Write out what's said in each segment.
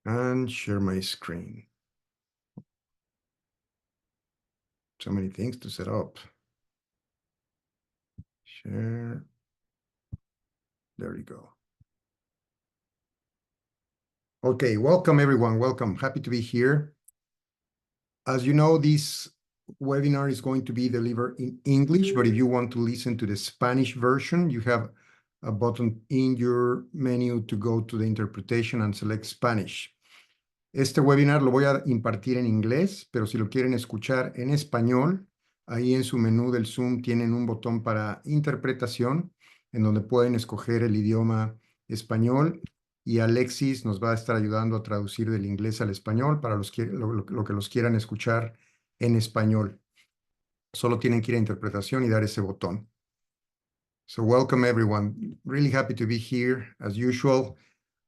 and share my screen. So many things to set up. Share. There you go. Okay, welcome everyone. Welcome. Happy to be here. As you know, this webinar is going to be delivered in English, but if you want to listen to the Spanish version, you have a button in your menu to go to the interpretation and select Spanish. Este webinar lo voy a impartir en inglés, pero si lo quieren escuchar en español, ahí en su menú del Zoom tienen un botón para interpretación, en donde pueden escoger el idioma español, y Alexis nos va a estar ayudando a traducir del inglés al español para lo que los quieran escuchar en español. Solo tienen que ir a interpretación y dar ese botón. So welcome everyone. Really happy to be here as usual.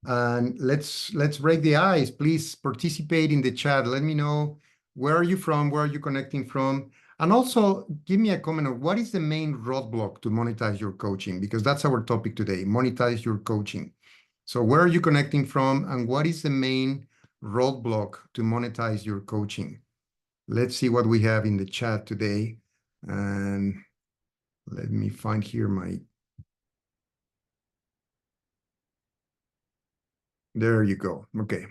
And let's break the ice. Please participate in the chat. Let me know, where are you from? Where are you connecting from? And also give me a comment on what is the main roadblock to monetize your coaching, because that's our topic today, monetize your coaching. So where are you connecting from, and what is the main roadblock to monetize your coaching? Let's see what we have in the chat today. And let me find here my... There you go. Okay.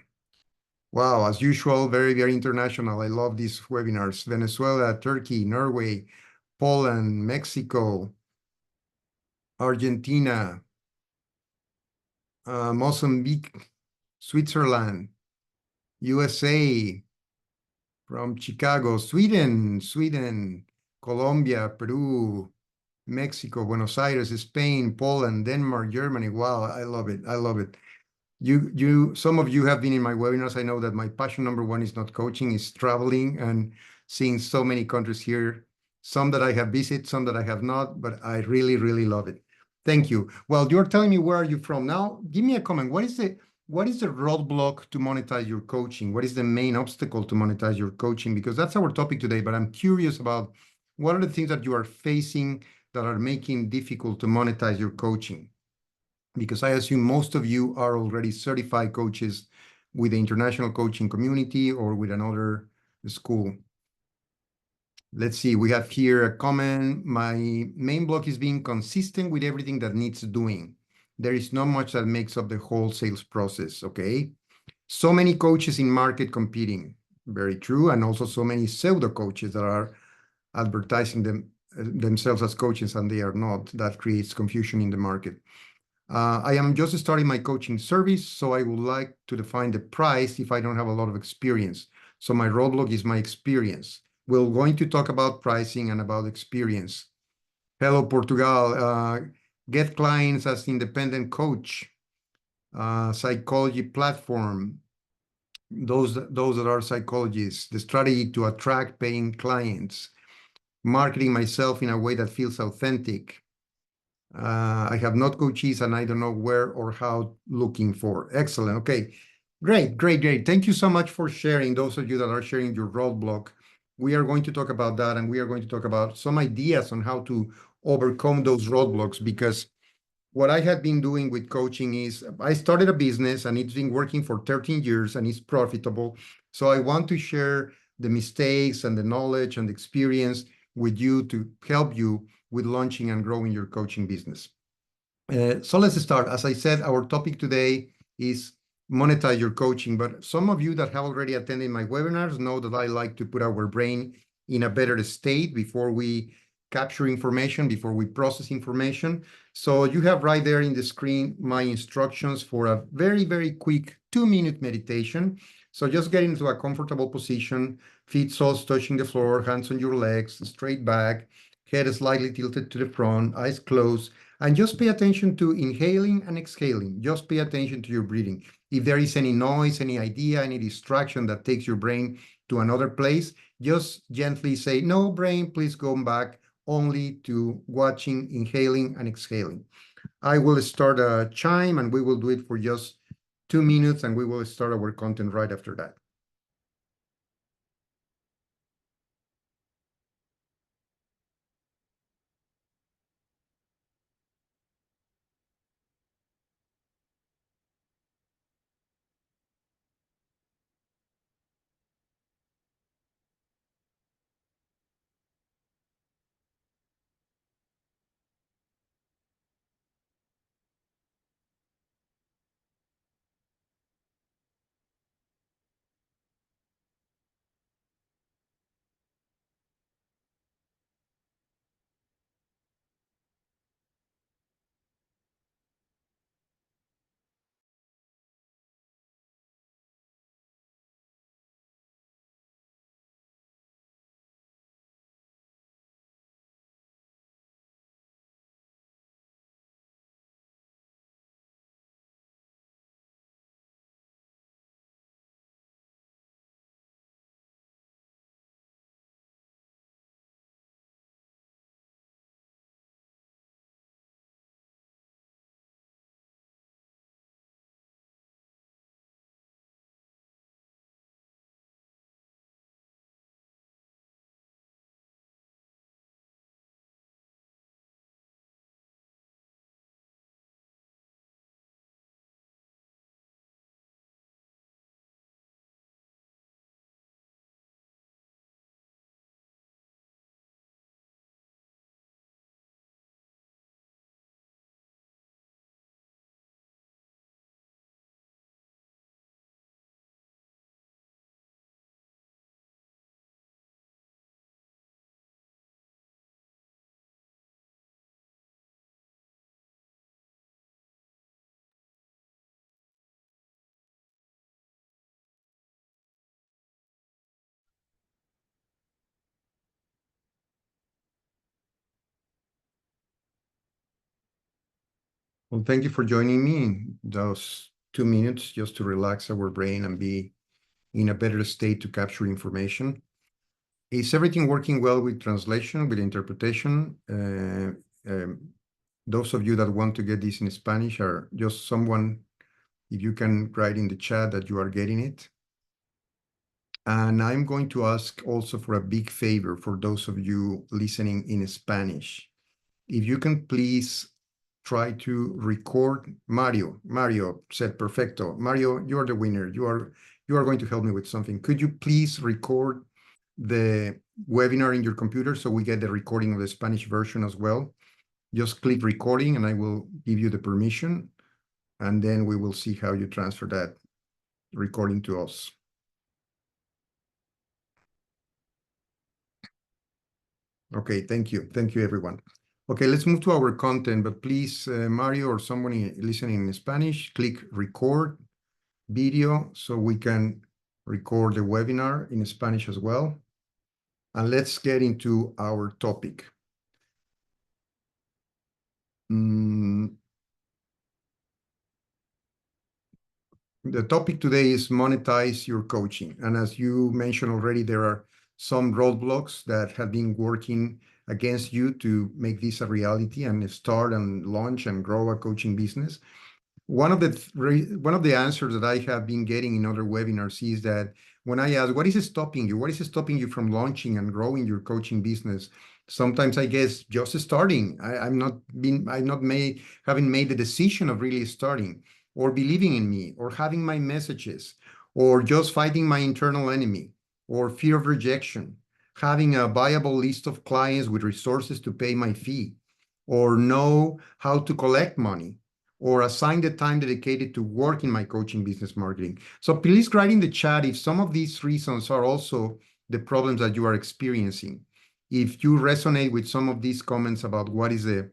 Wow, as usual, very, very international. I love these webinars. Venezuela, Turkey, Norway, Poland, Mexico, Argentina, Mozambique, Switzerland, USA, from Chicago, Sweden, Colombia, Peru, Mexico, Buenos Aires, Spain, Poland, Denmark, Germany. Wow, I love it. I love it. Some of you have been in my webinars. I know that my passion number one is not coaching, is traveling and seeing so many countries here. Some that I have visited, some that I have not, but I really, really love it. Thank you. Well, you're telling me where are you from. Now, give me a comment. What is the roadblock to monetize your coaching? What is the main obstacle to monetize your coaching? Because that's our topic today, but I'm curious about what are the things that you are facing that are making it difficult to monetize your coaching? Because I assume most of you are already certified coaches with the international coaching community or with another school. Let's see, we have here a comment. My main block is being consistent with everything that needs doing. There is not much that makes up the whole sales process, okay? So many coaches in market competing, very true, and also so many pseudo coaches that are advertising themselves as coaches and they are not. That creates confusion in the market. I am just starting my coaching service, so I would like to define the price if I don't have a lot of experience. So my roadblock is my experience. We're going to talk about pricing and about experience. Hello, Portugal. Get clients as independent coach. Psychology platform. Those that are psychologists. The strategy to attract paying clients. Marketing myself in a way that feels authentic. I have not coaches and I don't know where or how looking for. Excellent. Okay. Great. Thank you so much for sharing. Those of you that are sharing your roadblock, we are going to talk about that, and we are going to talk about some ideas on how to overcome those roadblocks, because what I have been doing with coaching is I started a business and it's been working for 13 years and it's profitable. So I want to share the mistakes and the knowledge and the experience with you to help you with launching and growing your coaching business. So let's start. As I said, our topic today is monetize your coaching, but some of you that have already attended my webinars know that I like to put our brain in a better state before we capture information, before we process information. So you have right there in the screen my instructions for a very, very quick 2-minute meditation. So just get into a comfortable position, feet soles touching the floor, hands on your legs, straight back, head slightly tilted to the front, eyes closed, and just pay attention to inhaling and exhaling. Just pay attention to your breathing. If there is any noise, any idea, any distraction that takes your brain to another place, just gently say, no, brain, please go back only to watching, inhaling, and exhaling. I will start a chime, and we will do it for just 2 minutes, and we will start our content right after that. Well, thank you for joining me in those 2 minutes just to relax our brain and be in a better state to capture information. Is everything working well with translation, with interpretation? Those of you that want to get this in Spanish are just someone, if you can write in the chat that you are getting it. And I'm going to ask also for a big favor for those of you listening in Spanish. If you can please try to record Mario. Mario said perfecto. Mario, you are the winner. You are going to help me with something. Could you please record the webinar in your computer so we get the recording of the Spanish version as well? Just click recording and I will give you the permission, and then we will see how you transfer that recording to us. Okay, thank you. Thank you, everyone. Okay, let's move to our content, but please, Mario or someone listening in Spanish, click record video so we can record the webinar in Spanish as well. And let's get into our topic. The topic today is monetize your coaching. And as you mentioned already, there are some roadblocks that have been working against you to make this a reality and start and launch and grow a coaching business. One of the answers that I have been getting in other webinars is that when I ask, what is stopping you? What is stopping you from launching and growing your coaching business? Sometimes I guess just starting. Haven't made the decision of really starting, or believing in me, or having my messages, or just fighting my internal enemy, or fear of rejection, having a viable list of clients with resources to pay my fee, or know how to collect money, or assign the time dedicated to work in my coaching business marketing. So please write in the chat if some of these reasons are also the problems that you are experiencing. If you resonate with some of these comments about what is the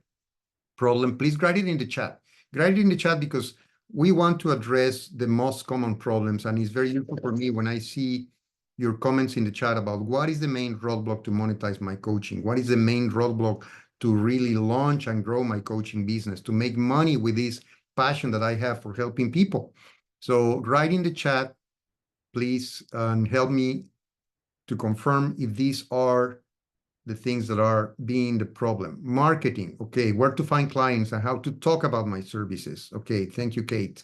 problem, please write it in the chat. Write it in the chat because we want to address the most common problems, and it's very useful for me when I see your comments in the chat about what is the main roadblock to monetize my coaching, what is the main roadblock to really launch and grow my coaching business, to make money with this passion that I have for helping people. So write in the chat, please, and help me to confirm if these are the things that are being the problem. Marketing, okay, where to find clients and how to talk about my services. Okay, thank you, Kate.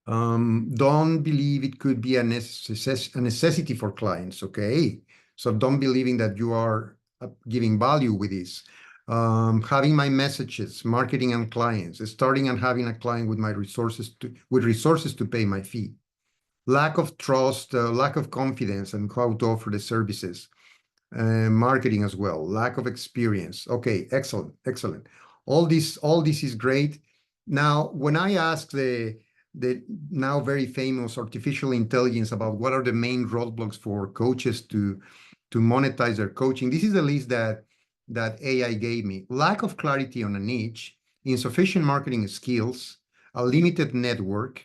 Don't believe it could be a necessity for clients, okay? So don't believing that you are giving value with this. Having my messages, marketing and clients, starting and having a client with my resources to pay my fee. Lack of trust, lack of confidence and how to offer the services. Marketing as well, lack of experience. Okay, excellent, excellent. All this is great. Now, when I ask the now very famous artificial intelligence about what are the main roadblocks for coaches to monetize their coaching, this is the list that AI gave me. Lack of clarity on a niche, insufficient marketing skills, a limited network,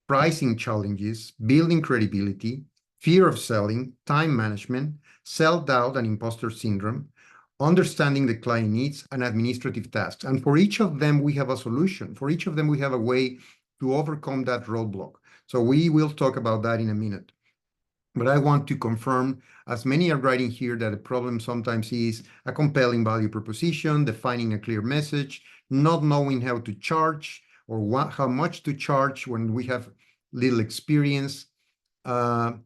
pricing challenges, building credibility, fear of selling, time management, self-doubt and imposter syndrome, understanding the client needs, and administrative tasks. And for each of them, we have a solution. For each of them, we have a way to overcome that roadblock. So we will talk about that in a minute. But I want to confirm, as many are writing here, that the problem sometimes is a compelling value proposition, defining a clear message, not knowing how to charge or how much to charge when we have little experience. And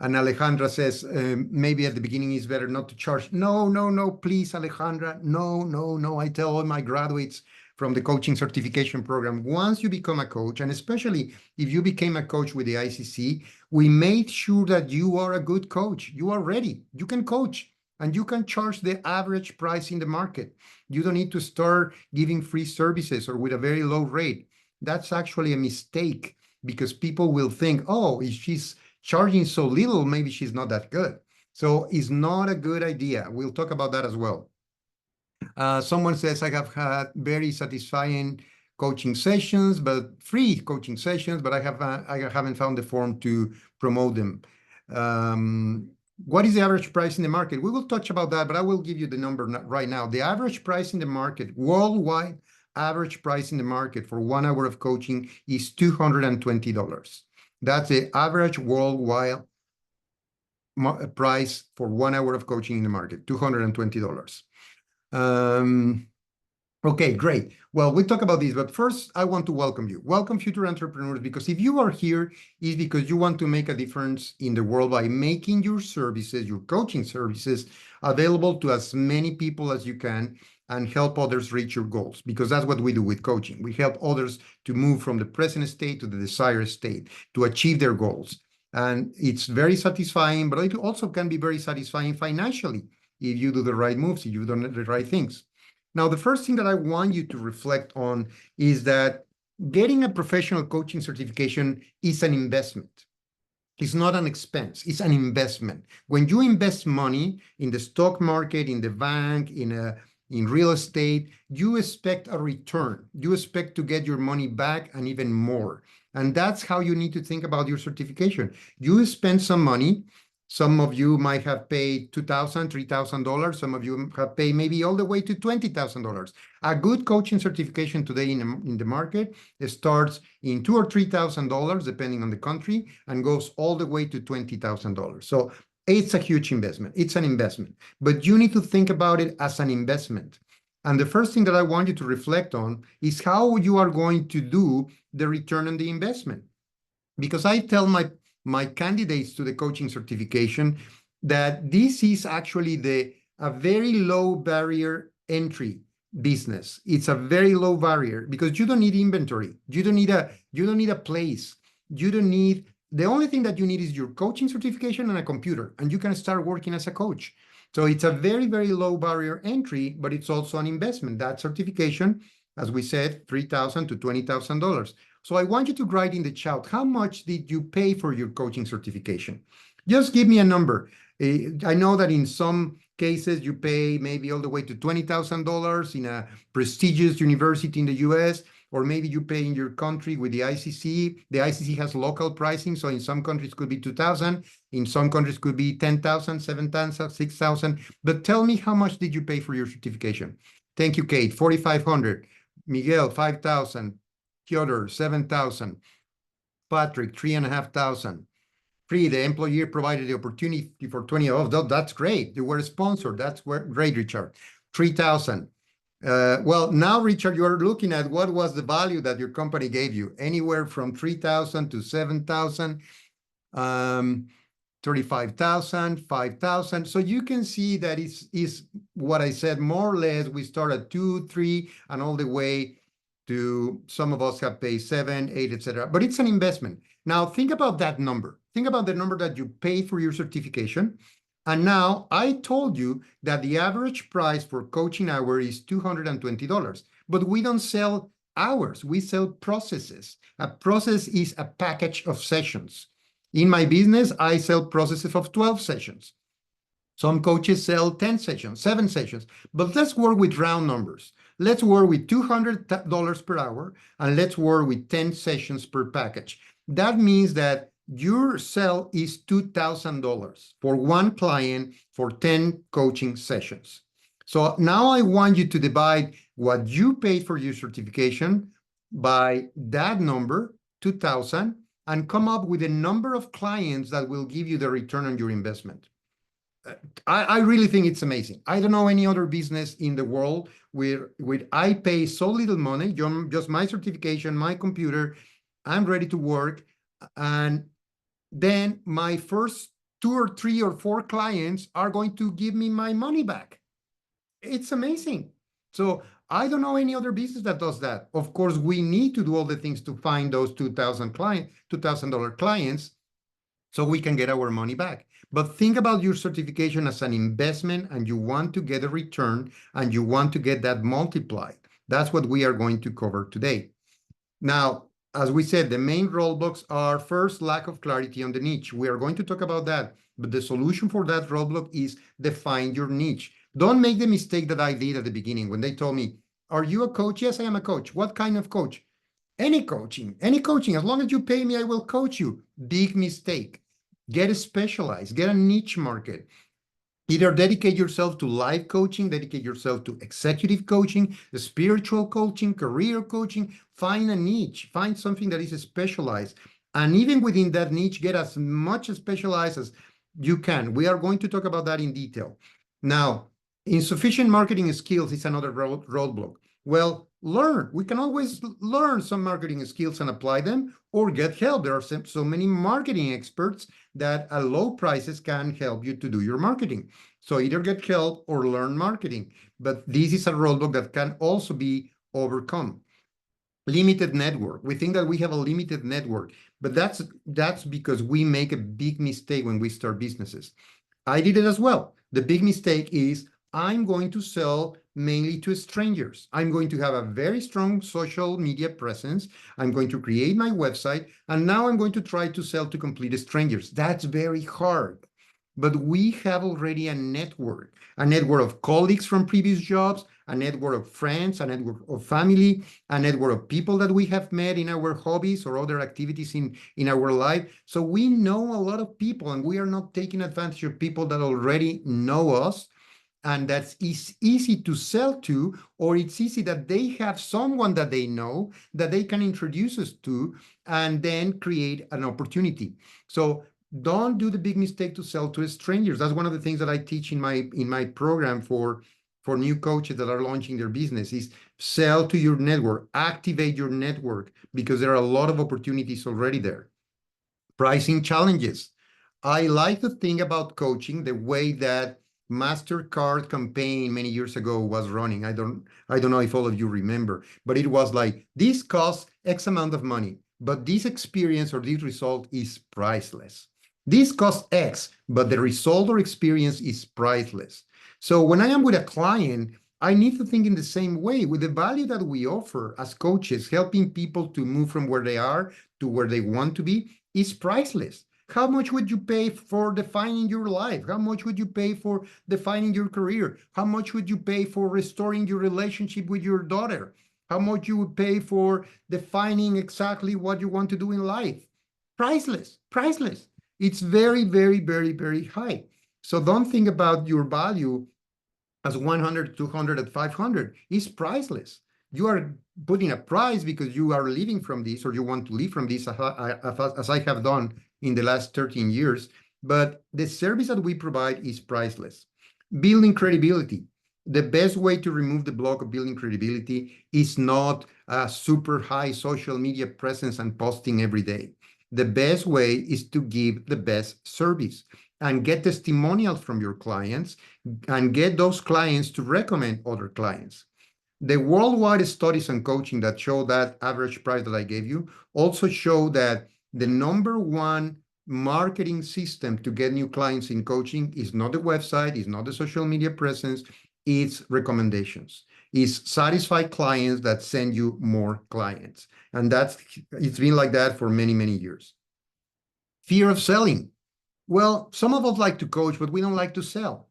Alejandra says, maybe at the beginning it's better not to charge. No, please, Alejandra. No. I tell all my graduates from the coaching certification program, once you become a coach, and especially if you became a coach with the ICC, we made sure that you are a good coach. You are ready. You can coach and you can charge the average price in the market. You don't need to start giving free services or with a very low rate. That's actually a mistake because people will think, oh, if she's charging so little, maybe she's not that good. So it's not a good idea. We'll talk about that as well. Someone says, I have had very satisfying coaching sessions, free coaching sessions, but I haven't found the form to promote them. What is the average price in the market? We will touch about that, but I will give you the number right now. The average price in the market worldwide average price in the market for 1 hour of coaching is $220. That's the average worldwide price for 1 hour of coaching in the market, $220. Okay, great. Well, we'll talk about this, but first I want to welcome you. Welcome, future entrepreneurs, because if you are here, it's because you want to make a difference in the world by making your services, your coaching services, available to as many people as you can and help others reach your goals, because that's what we do with coaching. We help others to move from the present state to the desired state, to achieve their goals. And it's very satisfying, but it also can be very satisfying financially if you do the right moves, if you do the right things. Now, the first thing that I want you to reflect on is that getting a professional coaching certification is an investment. It's not an expense, it's an investment. When you invest money in the stock market, in the bank, in real estate, you expect a return. You expect to get your money back and even more. And that's how you need to think about your certification. You spend some money. Some of you might have paid $2,000, $3,000. Some of you have paid maybe all the way to $20,000. A good coaching certification today in the market starts in $2,000 or $3,000, depending on the country, and goes all the way to $20,000. So it's a huge investment. It's an investment, but you need to think about it as an investment. And the first thing that I want you to reflect on is how you are going to do the return on the investment. Because I tell my candidates to the coaching certification that this is actually a very low barrier entry business. It's a very low barrier because you don't need inventory. You don't need a place. The only thing that you need is your coaching certification and a computer, and you can start working as a coach. So it's a very, very low barrier entry, but it's also an investment. That certification, as we said, $3,000 to $20,000. So I want you to write in the chat, how much did you pay for your coaching certification? Just give me a number. I know that in some cases you pay maybe all the way to $20,000 in a prestigious university in the US, or maybe you pay in your country with the ICC. The ICC has local pricing, so in some countries could be $2,000, in some countries could be $10,000, $7,000, $6,000. But tell me, how much did you pay for your certification? Thank you, Kate. $4,500. Miguel, $5,000. Piotr, $7,000. Patrick, $3,500. Free, the employer provided the opportunity for 20. Oh, that's great. You were sponsored. That's great, Richard. $3,000. Well, now, Richard, you are looking at what was the value that your company gave you, anywhere from $3,000 to $7,000, $35,000, $5,000. So you can see that is what I said, more or less. We start at 2, 3, and all the way to some of us have paid 7, 8, etc. But it's an investment. Now think about that number. Think about the number that you pay for your certification. And now I told you that the average price for coaching hour is $220. But we don't sell hours. We sell processes. A process is a package of sessions. In my business, I sell processes of 12 sessions. Some coaches sell 10 sessions, 7 sessions. But let's work with round numbers. Let's work with $200 per hour, and let's work with 10 sessions per package. That means that your sell is $2,000 for one client for 10 coaching sessions. So now I want you to divide what you paid for your certification by that number, 2,000, and come up with a number of clients that will give you the return on your investment. I really think it's amazing. I don't know any other business in the world where I pay so little money, just my certification, my computer, I'm ready to work, and then my first 2 or 3 or 4 clients are going to give me my money back. It's amazing. So I don't know any other business that does that. Of course, we need to do all the things to find those $2,000 clients so we can get our money back. But think about your certification as an investment, and you want to get a return, and you want to get that multiplied. That's what we are going to cover today. Now, as we said, the main roadblocks are, first, lack of clarity on the niche. We are going to talk about that, but the solution for that roadblock is define your niche. Don't make the mistake that I did at the beginning when they told me, are you a coach? Yes, I am a coach. What kind of coach? Any coaching. As long as you pay me, I will coach you. Big mistake. Get specialized, get a niche market. Either dedicate yourself to life coaching, dedicate yourself to executive coaching, spiritual coaching, career coaching. Find a niche, find something that is specialized. And even within that niche, get as much specialized as you can. We are going to talk about that in detail. Now, insufficient marketing skills is another roadblock. Well, learn. We can always learn some marketing skills and apply them, or get help. There are so many marketing experts that at low prices can help you to do your marketing. So either get help or learn marketing. But this is a roadblock that can also be overcome. Limited network. We think that we have a limited network, but that's because we make a big mistake when we start businesses. I did it as well. The big mistake is I'm going to sell mainly to strangers. I'm going to have a very strong social media presence. I'm going to create my website, and now I'm going to try to sell to complete strangers. That's very hard. But we have already a network of colleagues from previous jobs, a network of friends, a network of family, a network of people that we have met in our hobbies or other activities in our life. So we know a lot of people, and we are not taking advantage of people that already know us. And that's easy to sell to, or it's easy that they have someone that they know that they can introduce us to, and then create an opportunity. So don't do the big mistake to sell to strangers. That's one of the things that I teach in my program for new coaches that are launching their business is sell to your network, activate your network, because there are a lot of opportunities already there. Pricing challenges. I like to think about coaching the way that MasterCard campaign many years ago was running. I don't know if all of you remember, but it was like, this costs X amount of money, but this experience or this result is priceless. This costs X, but the result or experience is priceless. So when I am with a client, I need to think in the same way with the value that we offer as coaches, helping people to move from where they are to where they want to be is priceless. How much would you pay for defining your life? How much would you pay for defining your career? How much would you pay for restoring your relationship with your daughter? How much you would pay for defining exactly what you want to do in life? Priceless, priceless. It's very, very, very, very high. So don't think about your value as 100, 200, and 500. It's priceless. You are putting a price because you are living from this, or you want to live from this, as I have done in the last 13 years. But the service that we provide is priceless. Building credibility. The best way to remove the block of building credibility is not a super high social media presence and posting every day. The best way is to give the best service and get testimonials from your clients and get those clients to recommend other clients. The worldwide studies on coaching that show that average price that I gave you also show that the #1 marketing system to get new clients in coaching is not the website, is not the social media presence, it's recommendations. It's satisfied clients that send you more clients. And it's been like that for many, many years. Fear of selling. Well, some of us like to coach, but we don't like to sell,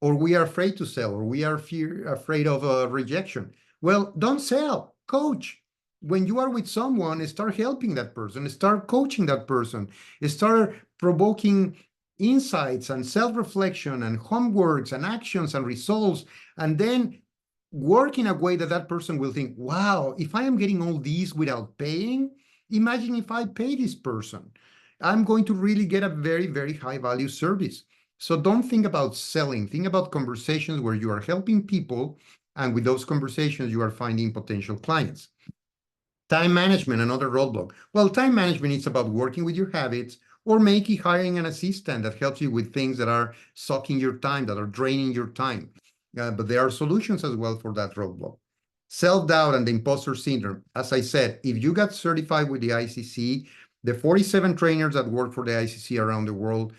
or we are afraid to sell, or we are afraid of rejection. Well, don't sell, coach. When you are with someone, start helping that person, start coaching that person, start provoking insights and self-reflection and homeworks and actions and results, and then work in a way that that person will think, wow, if I am getting all these without paying, imagine if I pay this person. I'm going to really get a very, very high value service. So don't think about selling, think about conversations where you are helping people, and with those conversations, you are finding potential clients. Time management, another roadblock. Well, time management is about working with your habits, or maybe hiring an assistant that helps you with things that are sucking your time, that are draining your time. But there are solutions as well for that roadblock. Self-doubt and the imposter syndrome. As I said, if you got certified with the ICC, the 47 trainers that work for the ICC around the world,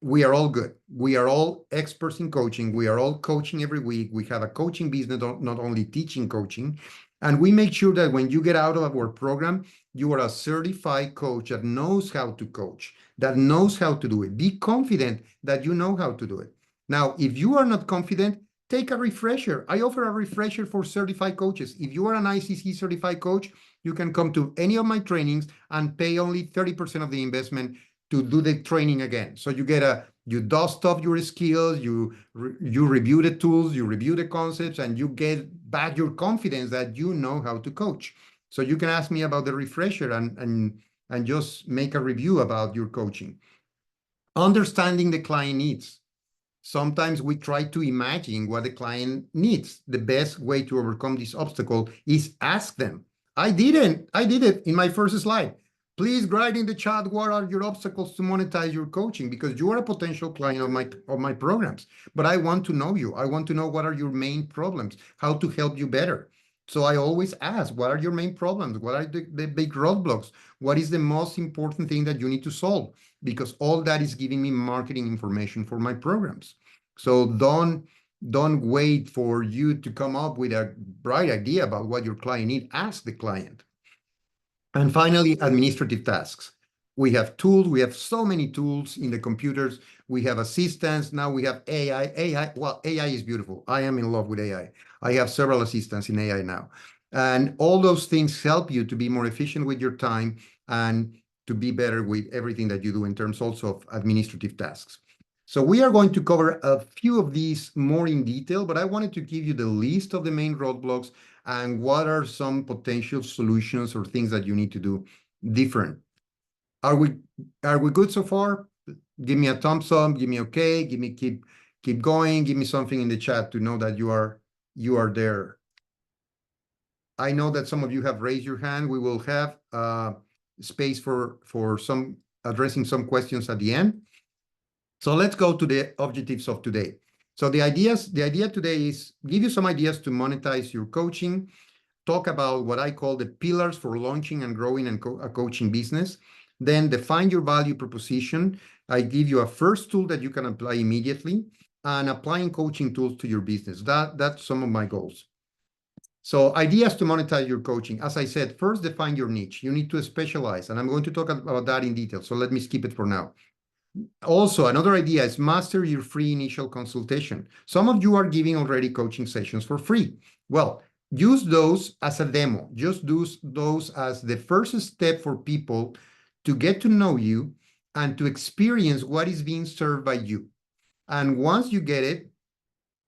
we are all good. We are all experts in coaching. We are all coaching every week. We have a coaching business, not only teaching coaching. And we make sure that when you get out of our program, you are a certified coach that knows how to coach, that knows how to do it. Be confident that you know how to do it. Now, if you are not confident, take a refresher. I offer a refresher for certified coaches. If you are an ICC certified coach, you can come to any of my trainings and pay only 30% of the investment to do the training again. So you get a You dust off your skills, you review the tools, you review the concepts, and you get back your confidence that you know how to coach. So you can ask me about the refresher and just make a review about your coaching. Understanding the client needs. Sometimes we try to imagine what the client needs. The best way to overcome this obstacle is ask them. I did it in my first slide. Please write in the chat, what are your obstacles to monetize your coaching? Because you are a potential client of my programs, but I want to know you. I want to know what are your main problems, how to help you better. So I always ask, what are your main problems? What are the big roadblocks? What is the most important thing that you need to solve? Because all that is giving me marketing information for my programs. So don't wait for you to come up with a bright idea about what your client needs. Ask the client. And finally, administrative tasks. We have tools. We have so many tools in the computers. We have assistants. Now we have AI. Well, AI is beautiful. I am in love with AI. I have several assistants in AI now. And all those things help you to be more efficient with your time and to be better with everything that you do in terms also of administrative tasks. So we are going to cover a few of these more in detail, but I wanted to give you the list of the main roadblocks and what are some potential solutions or things that you need to do different. Are we good so far? Give me a thumbs up, give me okay, give me keep going, give me something in the chat to know that you are there. I know that some of you have raised your hand. We will have space for some addressing some questions at the end. So let's go to the objectives of today. So the idea today is give you some ideas to monetize your coaching, talk about what I call the pillars for launching and growing a coaching business, then define your value proposition. I give you a first tool that you can apply immediately, and applying coaching tools to your business. That's some of my goals. So ideas to monetize your coaching. As I said, first define your niche. You need to specialize, and I'm going to talk about that in detail. So let me skip it for now. Also, another idea is master your free initial consultation. Some of you are giving already coaching sessions for free. Well, use those as a demo. Just use those as the first step for people to get to know you and to experience what is being served by you. And once you get it,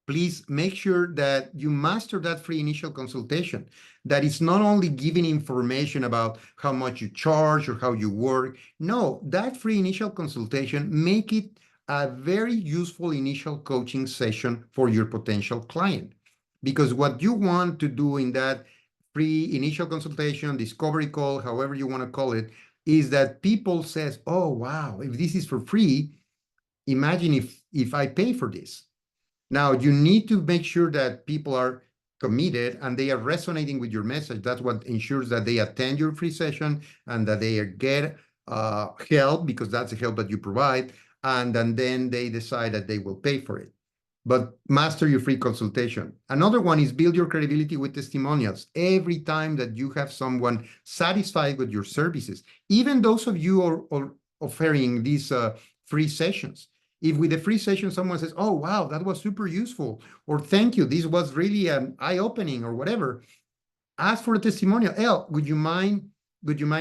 please make sure that you master that free initial consultation. That is not only giving information about how much you charge or how you work. No, that free initial consultation, make it a very useful initial coaching session for your potential client. Because what you want to do in that free initial consultation, discovery call, however you want to call it, is that people says, oh, wow, if this is for free, imagine if I pay for this. Now, you need to make sure that people are committed and they are resonating with your message. That's what ensures that they attend your free session and that they get help, because that's the help that you provide. And then they decide that they will pay for it. But master your free consultation. Another one is build your credibility with testimonials. Every time that you have someone satisfied with your services, even those of you are offering these free sessions, if with the free session someone says, oh, wow, that was super useful, or thank you, this was really eye-opening, or whatever, ask for a testimonial. El, would you mind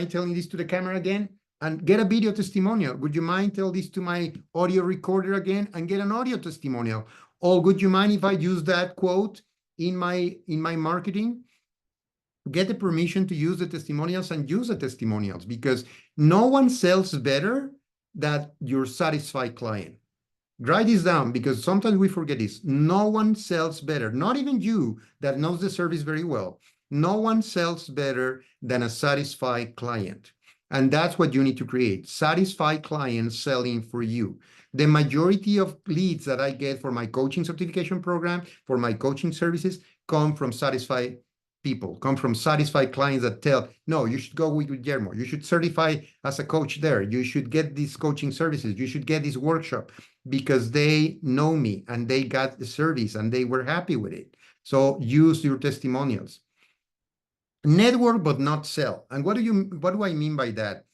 telling this to the camera again? And get a video testimonial. Would you mind tell this to my audio recorder again and get an audio testimonial? Or would you mind if I use that quote in my marketing? Get the permission to use the testimonials and use the testimonials, because no one sells better than your satisfied client. Write this down, because sometimes we forget this. No one sells better, not even you that knows the service very well. No one sells better than a satisfied client. And that's what you need to create. Satisfied clients selling for you. The majority of leads that I get for my coaching certification program, for my coaching services, come from satisfied people, come from satisfied clients that tell, no, you should go with Guillermo. You should certify as a coach there. You should get these coaching services. You should get this workshop, because they know me and they got the service and they were happy with it. So use your testimonials. Network, but not sell. And what do I mean by that?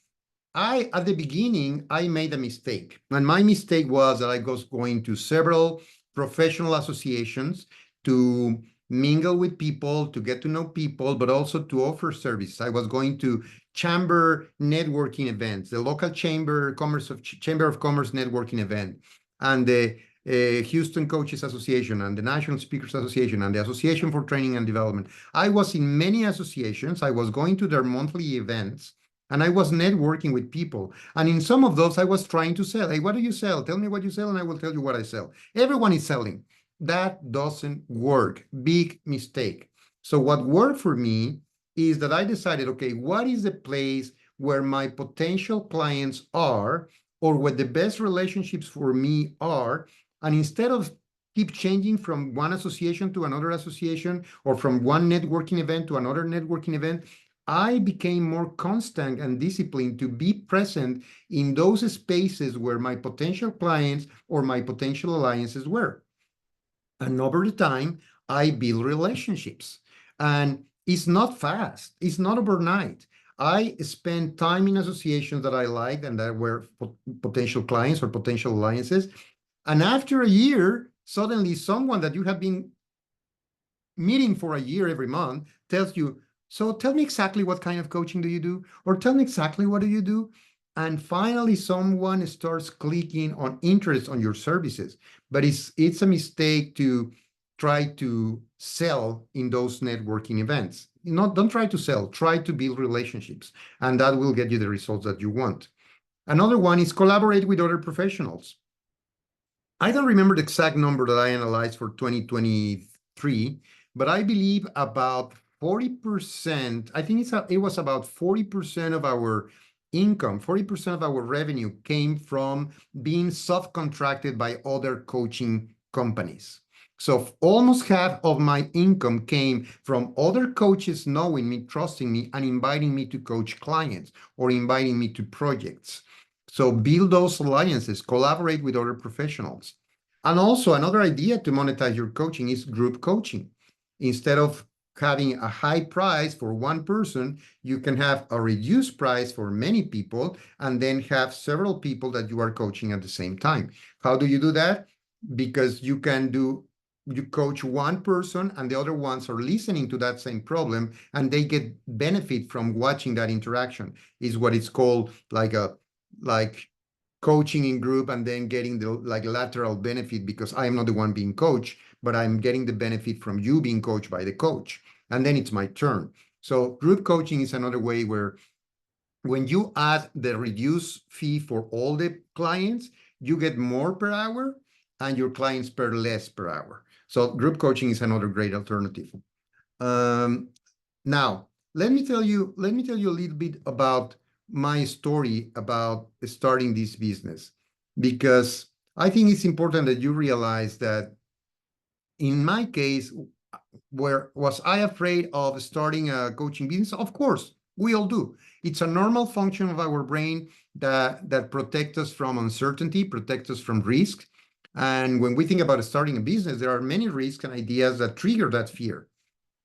At the beginning, I made a mistake. And my mistake was that I was going to several professional associations to mingle with people, to get to know people, but also to offer services. I was going to chamber networking events, the local chamber of commerce networking event. and the Houston Coaches Association, and the National Speakers Association, and the Association for Training and Development. I was in many associations. I was going to their monthly events, and I was networking with people. And in some of those, I was trying to sell. Hey, what do you sell? Tell me what you sell, and I will tell you what I sell. Everyone is selling. That doesn't work. Big mistake. So what worked for me is that I decided, okay, what is the place where my potential clients are, or where the best relationships for me are? And instead of keep changing from one association to another association, or from one networking event to another networking event, I became more constant and disciplined to be present in those spaces where my potential clients or my potential alliances were. And over the time, I build relationships. And it's not fast. It's not overnight. I spent time in associations that I liked and that were potential clients or potential alliances. And after a year, suddenly someone that you have been meeting for a year every month tells you, so tell me exactly what kind of coaching do you do? Or tell me exactly what do you do? And finally, someone starts clicking on interest on your services. But it's a mistake to try to sell in those networking events. Don't try to sell, try to build relationships, and that will get you the results that you want. Another one is collaborate with other professionals. I don't remember the exact number that I analyzed for 2023, but I believe about 40%, I think it was about 40% of our income, 40% of our revenue came from being subcontracted by other coaching companies. So almost half of my income came from other coaches knowing me, trusting me, and inviting me to coach clients or inviting me to projects. So build those alliances, collaborate with other professionals. And also another idea to monetize your coaching is group coaching. Instead of having a high price for one person, you can have a reduced price for many people and then have several people that you are coaching at the same time. How do you do that? Because you coach one person and the other ones are listening to that same problem and they get benefit from watching that interaction. Is what it's called like coaching in group and then getting the lateral benefit, because I am not the one being coached, but I'm getting the benefit from you being coached by the coach. And then it's my turn. So group coaching is another way where when you add the reduced fee for all the clients, you get more per hour and your clients per less per hour. So group coaching is another great alternative. Now, let me tell you a little bit about my story about starting this business, because I think it's important that you realize that in my case, was I afraid of starting a coaching business? Of course, we all do. It's a normal function of our brain that protects us from uncertainty, protects us from risk. And when we think about starting a business, there are many risks and ideas that trigger that fear.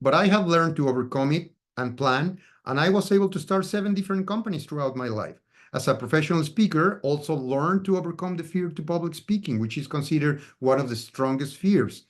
But I have learned to overcome it and plan, and I was able to start 7 different companies throughout my life. As a professional speaker, also learned to overcome the fear to public speaking, which is considered one of the strongest fears.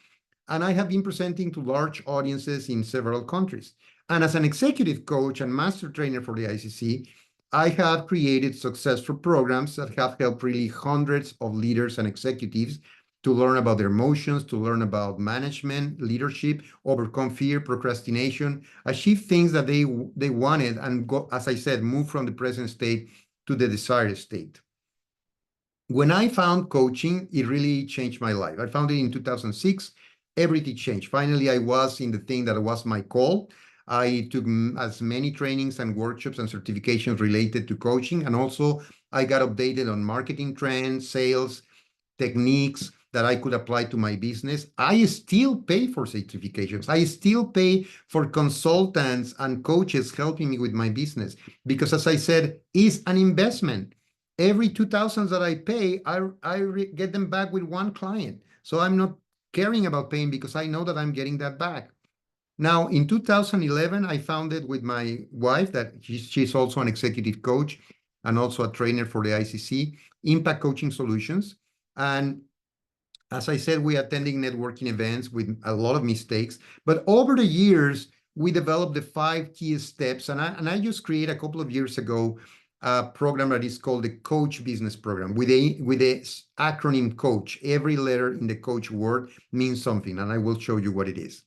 And I have been presenting to large audiences in several countries. And as an executive coach and master trainer for the ICC, I have created successful programs that have helped really hundreds of leaders and executives to learn about their emotions, to learn about management, leadership, overcome fear, procrastination, achieve things that they wanted, and go, as I said, move from the present state to the desired state. When I found coaching, it really changed my life. I found it in 2006. Everything changed. Finally, I was in the thing that was my call. I took as many trainings and workshops and certifications related to coaching. And also I got updated on marketing trends, sales, techniques that I could apply to my business. I still pay for certifications. I still pay for consultants and coaches helping me with my business, because as I said, it's an investment. Every 2,000 that I pay, I get them back with one client. So I'm not caring about paying because I know that I'm getting that back. Now, in 2011, I founded with my wife, that she's also an executive coach and also a trainer for the ICC, Impact Coaching Solutions. And as I said, we attending networking events with a lot of mistakes. But over the years, we developed the 5 key steps. And I just created a couple of years ago a program that is called the Coach Business Program with a acronym COACH. Every letter in the COACH word means something, and I will show you what it is.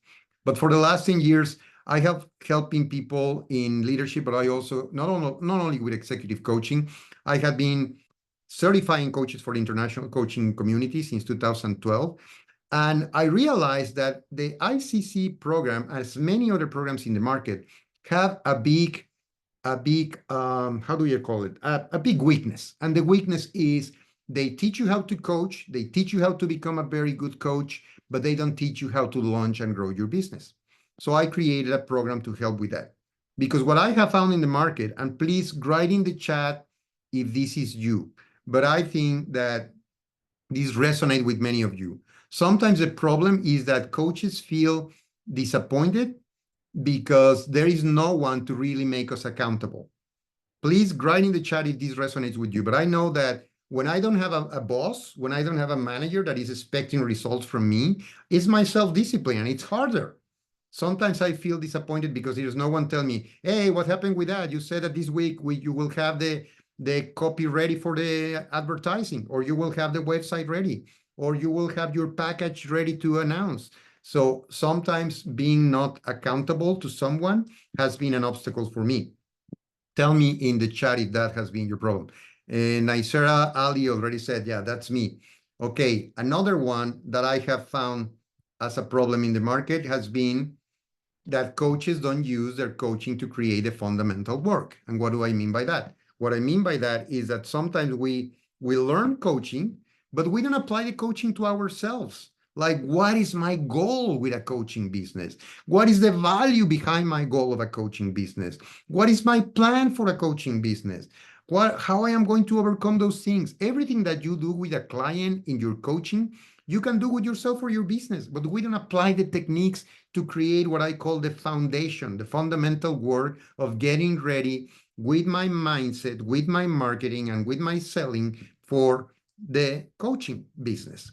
But for the last 10 years, I have helping people in leadership, but I also, not only with executive coaching, I have been certifying coaches for the international coaching community since 2012. And I realized that the ICC program, as many other programs in the market, have a big, how do you call it? A big weakness. And the weakness is they teach you how to coach, they teach you how to become a very good coach, but they don't teach you how to launch and grow your business. So I created a program to help with that. Because what I have found in the market, and please write in the chat if this is you, but I think that this resonates with many of you. Sometimes the problem is that coaches feel disappointed because there is no one to really make us accountable. Please write in the chat if this resonates with you. But I know that when I don't have a boss, when I don't have a manager that is expecting results from me, it's my self-discipline and it's harder. Sometimes I feel disappointed because there's no one telling me, hey, what happened with that? You said that this week you will have the copy ready for the advertising, or you will have the website ready, or you will have your package ready to announce. So sometimes being not accountable to someone has been an obstacle for me. Tell me in the chat if that has been your problem. Naisera Ali already said, yeah, that's me. Okay, another one that I have found as a problem in the market has been that coaches don't use their coaching to create the fundamental work. And what do I mean by that? What I mean by that is that sometimes we learn coaching, but we don't apply the coaching to ourselves. Like, what is my goal with a coaching business? What is the value behind my goal of a coaching business? What is my plan for a coaching business? How I am going to overcome those things? Everything that you do with a client in your coaching, you can do with yourself or your business, but we don't apply the techniques to create what I call the foundation, the fundamental work of getting ready with my mindset, with my marketing, and with my selling for the coaching business.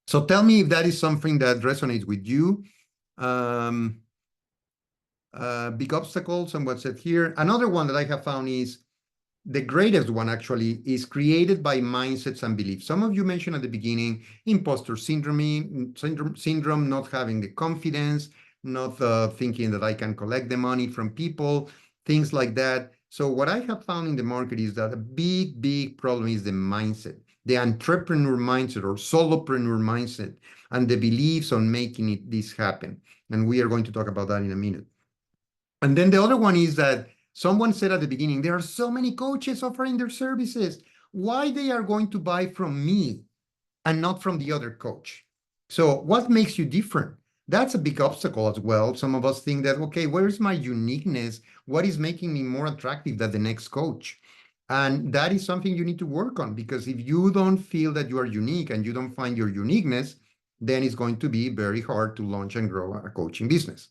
So tell me if that is something that resonates with you. Big obstacles and what's said here. Another one that I have found is the greatest one actually is created by mindsets and beliefs. Some of you mentioned at the beginning, imposter syndrome, not having the confidence, not thinking that I can collect the money from people, things like that. So what I have found in the market is that a big problem is the mindset, the entrepreneur mindset or solopreneur mindset, and the beliefs on making this happen. And we are going to talk about that in a minute. And then the other one is that someone said at the beginning, there are so many coaches offering their services. Why they are going to buy from me and not from the other coach? So what makes you different? That's a big obstacle as well. Some of us think that, okay, where is my uniqueness? What is making me more attractive than the next coach? And that is something you need to work on, because if you don't feel that you are unique and you don't find your uniqueness, then it's going to be very hard to launch and grow a coaching business.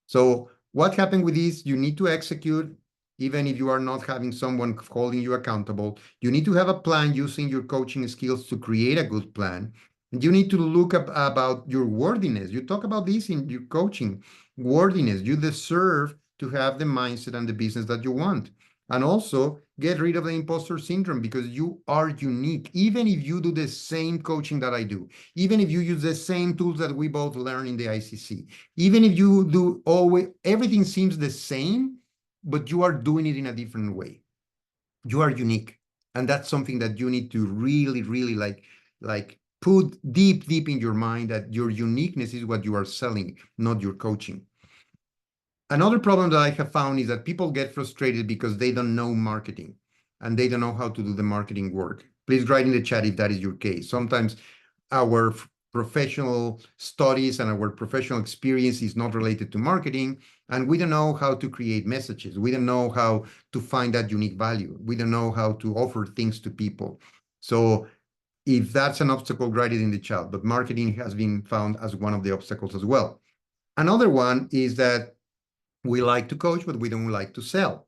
So what happened with this? You need to execute, even if you are not having someone holding you accountable. You need to have a plan using your coaching skills to create a good plan. And you need to look up about your worthiness. You talk about this in your coaching, worthiness. You deserve to have the mindset and the business that you want. And also get rid of the imposter syndrome, because you are unique. Even if you do the same coaching that I do, even if you use the same tools that we both learn in the ICC, even if you do everything seems the same, but you are doing it in a different way. You are unique. And that's something that you need to really like put deep in your mind, that your uniqueness is what you are selling, not your coaching. Another problem that I have found is that people get frustrated because they don't know marketing and they don't know how to do the marketing work. Please write in the chat if that is your case. Sometimes our professional studies and our professional experience is not related to marketing, and we don't know how to create messages. We don't know how to find that unique value. We don't know how to offer things to people. So if that's an obstacle, write it in the chat. But marketing has been found as one of the obstacles as well. Another one is that we like to coach, but we don't like to sell.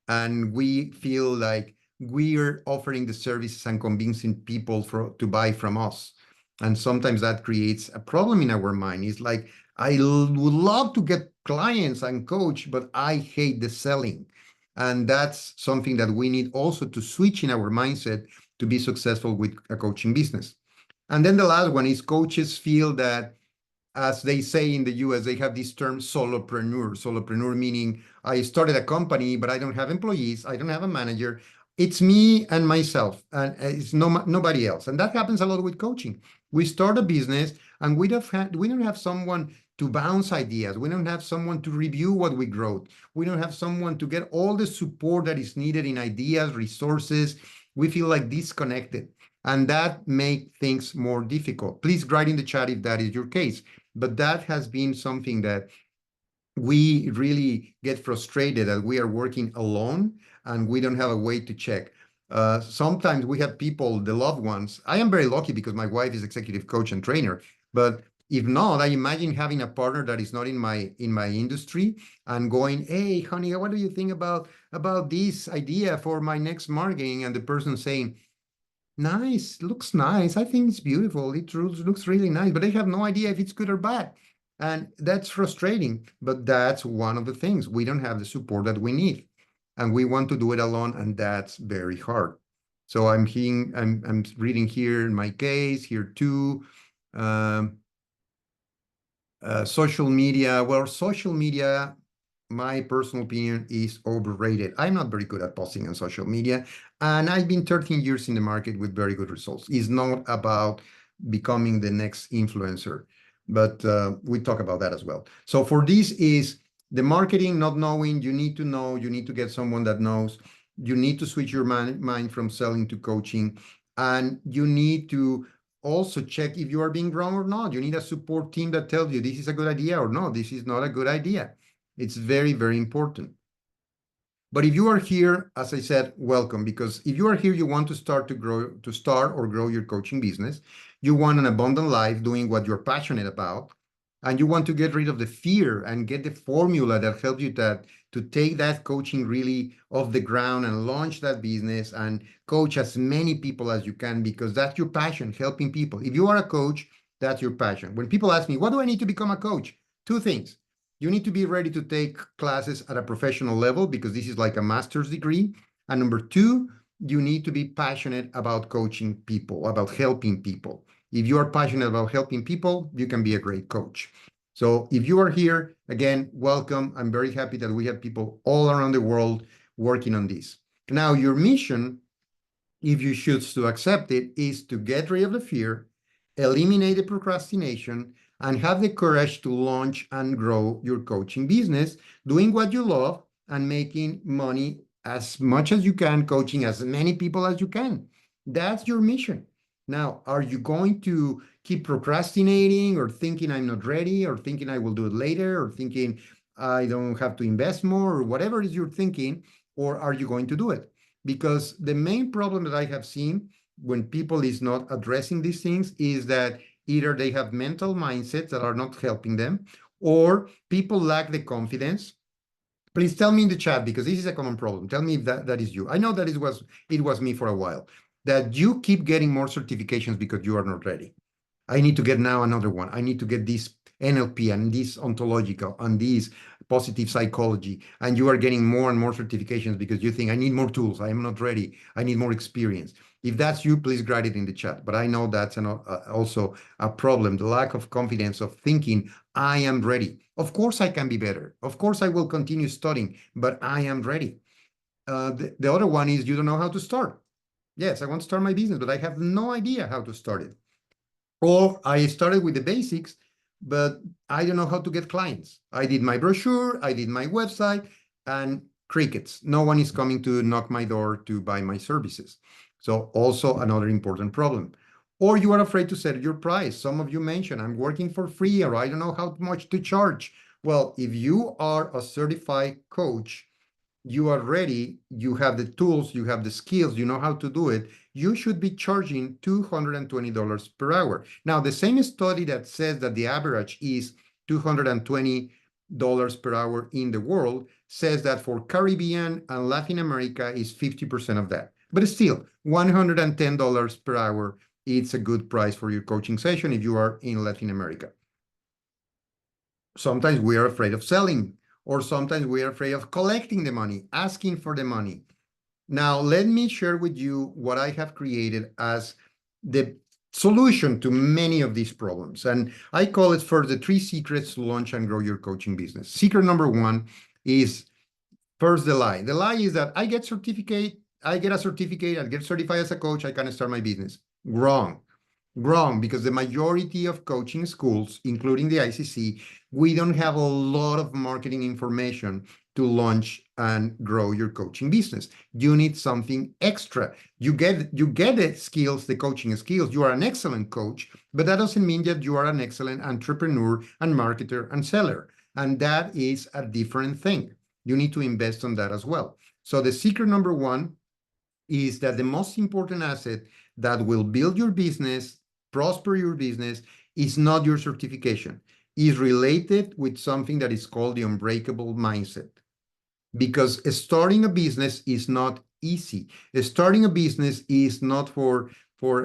And we feel like we're offering the services and convincing people to buy from us. And sometimes that creates a problem in our mind. It's like, I would love to get clients and coach, but I hate the selling. And that's something that we need also to switch in our mindset to be successful with a coaching business. And then the last one is coaches feel that, as they say in the US, they have this term solopreneur. Solopreneur meaning I started a company, but I don't have employees. I don't have a manager. It's me and myself, and it's nobody else. And that happens a lot with coaching. We start a business and we don't have someone to bounce ideas. We don't have someone to review what we wrote. We don't have someone to get all the support that is needed in ideas, resources. We feel like disconnected. And that makes things more difficult. Please write in the chat if that is your case. But that has been something that we really get frustrated that we are working alone and we don't have a way to check. Sometimes we have people, the loved ones. I am very lucky because my wife is executive coach and trainer. But if not, I imagine having a partner that is not in my industry and going, hey, honey, what do you think about this idea for my next marketing? And the person saying, nice, looks nice. I think it's beautiful. It looks really nice, but I have no idea if it's good or bad. And that's frustrating, but that's one of the things. We don't have the support that we need. And we want to do it alone, and that's very hard. So I'm reading here in my case, here too. Social media. Well, social media, my personal opinion, is overrated. I'm not very good at posting on social media, and I've been 13 years in the market with very good results. It's not about becoming the next influencer, but we talk about that as well. So for this is the marketing, not knowing, you need to know, you need to get someone that knows, you need to switch your mind from selling to coaching, and you need to also check if you are being wrong or not. You need a support team that tells you this is a good idea or no, this is not a good idea. It's very, very important. But if you are here, as I said, welcome, because if you are here, you want to start or grow your coaching business. You want an abundant life doing what you're passionate about, and you want to get rid of the fear and get the formula that helps you to take that coaching really off the ground and launch that business and coach as many people as you can, because that's your passion, helping people. If you are a coach, that's your passion. When people ask me, what do I need to become a coach? Two things. You need to be ready to take classes at a professional level, because this is like a master's degree. And number two, you need to be passionate about coaching people, about helping people. If you are passionate about helping people, you can be a great coach. So if you are here, again, welcome. I'm very happy that we have people all around the world working on this. Now, your mission, if you choose to accept it, is to get rid of the fear, eliminate the procrastination, and have the courage to launch and grow your coaching business, doing what you love and making money as much as you can, coaching as many people as you can. That's your mission. Now, are you going to keep procrastinating or thinking I'm not ready, or thinking I will do it later, or thinking I don't have to invest more, or whatever it is you're thinking, or are you going to do it? Because the main problem that I have seen when people is not addressing these things is that either they have mental mindsets that are not helping them, or people lack the confidence. Please tell me in the chat, because this is a common problem. Tell me if that is you. I know that it was me for a while, that you keep getting more certifications because you are not ready. I need to get now another one. I need to get this NLP and this ontological and this positive psychology. And you are getting more and more certifications because you think I need more tools. I am not ready. I need more experience. If that's you, please write it in the chat. But I know that's also a problem, the lack of confidence of thinking I am ready. Of course I can be better. Of course I will continue studying, but I am ready. The other one is you don't know how to start. Yes, I want to start my business, but I have no idea how to start it. Or I started with the basics, but I don't know how to get clients. I did my brochure, I did my website, and crickets. No one is coming to knock my door to buy my services. So also another important problem. Or you are afraid to set your price. Some of you mentioned, I'm working for free, or I don't know how much to charge. Well, if you are a certified coach, you are ready, you have the tools, you have the skills, you know how to do it, you should be charging $220 per hour. Now, the same study that says that the average is $220 per hour in the world says that for Caribbean and Latin America is 50% of that. But still, $110 per hour, it's a good price for your coaching session if you are in Latin America. Sometimes we are afraid of selling. or sometimes we are afraid of collecting the money, asking for the money. Now, let me share with you what I have created as the solution to many of these problems. And I call it for the 3 secrets to launch and grow your coaching business. Secret number 1 is first the lie. The lie is that I get a certificate, I get certified as a coach, I can start my business. Wrong. Wrong, because the majority of coaching schools, including the ICC, we don't have a lot of marketing information to launch and grow your coaching business. You need something extra. You get the skills, the coaching skills. You are an excellent coach, but that doesn't mean that you are an excellent entrepreneur and marketer and seller. And that is a different thing. You need to invest on that as well. So the secret number 1 is that the most important asset that will build your business, prosper your business, is not your certification. Is related with something that is called the unbreakable mindset. Because starting a business is not easy. Starting a business is not for,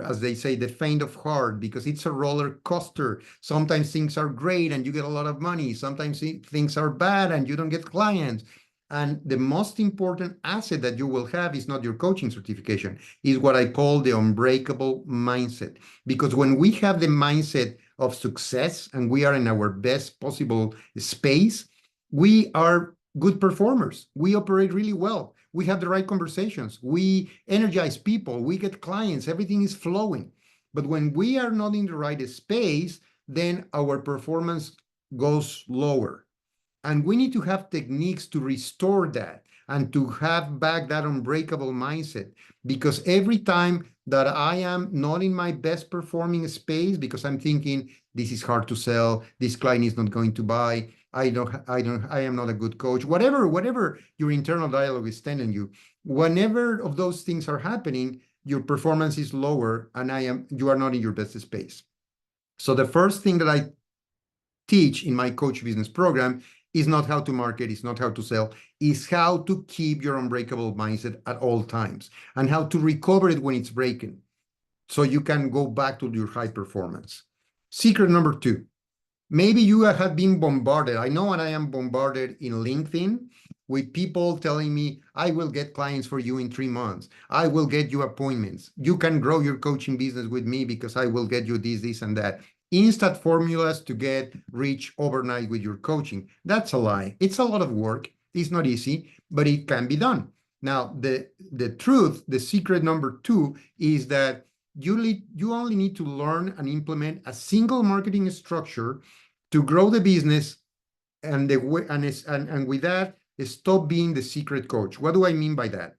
as they say, the faint of heart, because it's a roller coaster. Sometimes things are great and you get a lot of money. Sometimes things are bad and you don't get clients. And the most important asset that you will have is not your coaching certification, is what I call the unbreakable mindset. Because when we have the mindset of success and we are in our best possible space, we are good performers. We operate really well. We have the right conversations. We energize people. We get clients. Everything is flowing. But when we are not in the right space, then our performance goes lower. And we need to have techniques to restore that and to have back that unbreakable mindset. Because every time that I am not in my best performing space, because I'm thinking this is hard to sell, this client is not going to buy, I am not a good coach, whatever your internal dialogue is telling you, whenever of those things are happening, your performance is lower and you are not in your best space. So the first thing that I teach in my coach business program is not how to market, it's not how to sell, is how to keep your unbreakable mindset at all times and how to recover it when it's breaking so you can go back to your high performance. Secret number 2, maybe you have been bombarded. I know, and I am bombarded in LinkedIn with people telling me, I will get clients for you in 3 months. I will get you appointments. You can grow your coaching business with me because I will get you this, and that. Instant formulas to get rich overnight with your coaching. That's a lie. It's a lot of work. It's not easy, but it can be done. Now, the truth, the secret number 2 is that you only need to learn and implement a single marketing structure to grow the business, and with that, stop being the secret coach. What do I mean by that?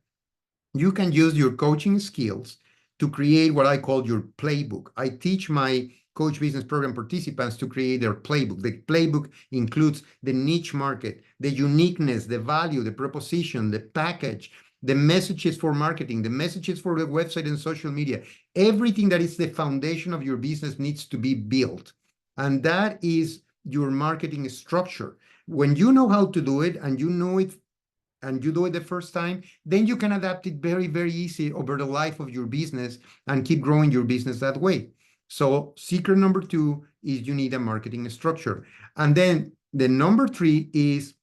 You can use your coaching skills to create what I call your playbook. I teach my coach business program participants to create their playbook. The playbook includes the niche market, the uniqueness, the value, the proposition, the package, the messages for marketing, the messages for the website and social media. Everything that is the foundation of your business needs to be built. And that is your marketing structure. When you know how to do it and you know it and you do it the first time, then you can adapt it very, very easy over the life of your business and keep growing your business that way. So secret number 2 is you need a marketing structure. And then the number 3 is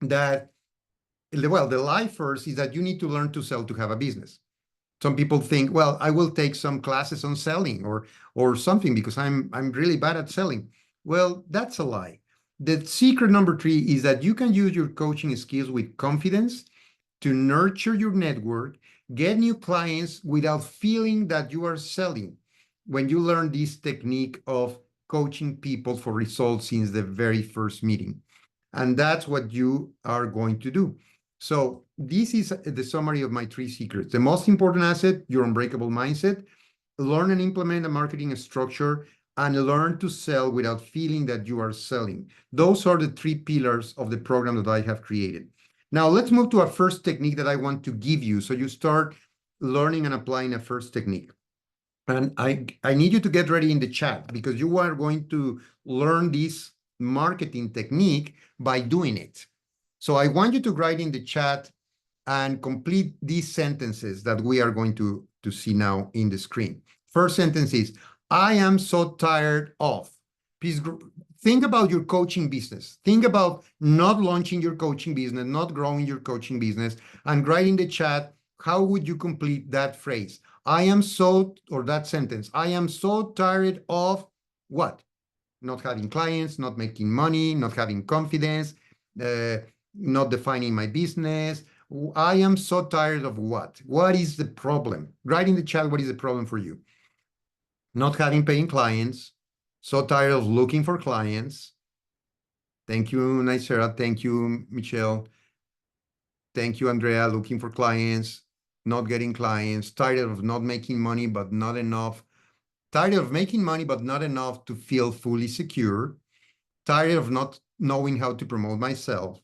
that, well, the lie first is that you need to learn to sell to have a business. Some people think, well, I will take some classes on selling or something because I'm really bad at selling. Well, that's a lie. The secret number 3 is that you can use your coaching skills with confidence to nurture your network, get new clients without feeling that you are selling. When you learn this technique of coaching people for results since the very first meeting. And that's what you are going to do. So this is the summary of my 3 secrets. The most important asset, your unbreakable mindset, learn and implement a marketing structure, and learn to sell without feeling that you are selling. Those are the 3 pillars of the program that I have created. Now let's move to a first technique that I want to give you. So you start learning and applying a first technique. And I need you to get ready in the chat because you are going to learn this marketing technique by doing it. So I want you to write in the chat and complete these sentences that we are going to see now in the screen. First sentence is, I am so tired of. Please think about your coaching business. Think about not launching your coaching business, not growing your coaching business, and write in the chat, how would you complete that phrase? I am so, or that sentence, I am so tired of what? Not having clients, not making money, not having confidence, not defining my business. I am so tired of what? What is the problem? Write in the chat, what is the problem for you? Not having paying clients, so tired of looking for clients. Thank you, Nicera. Thank you, Michelle. Thank you, Andrea. Looking for clients, not getting clients, tired of not making money, but not enough. Tired of making money, but not enough to feel fully secure. Tired of not knowing how to promote myself.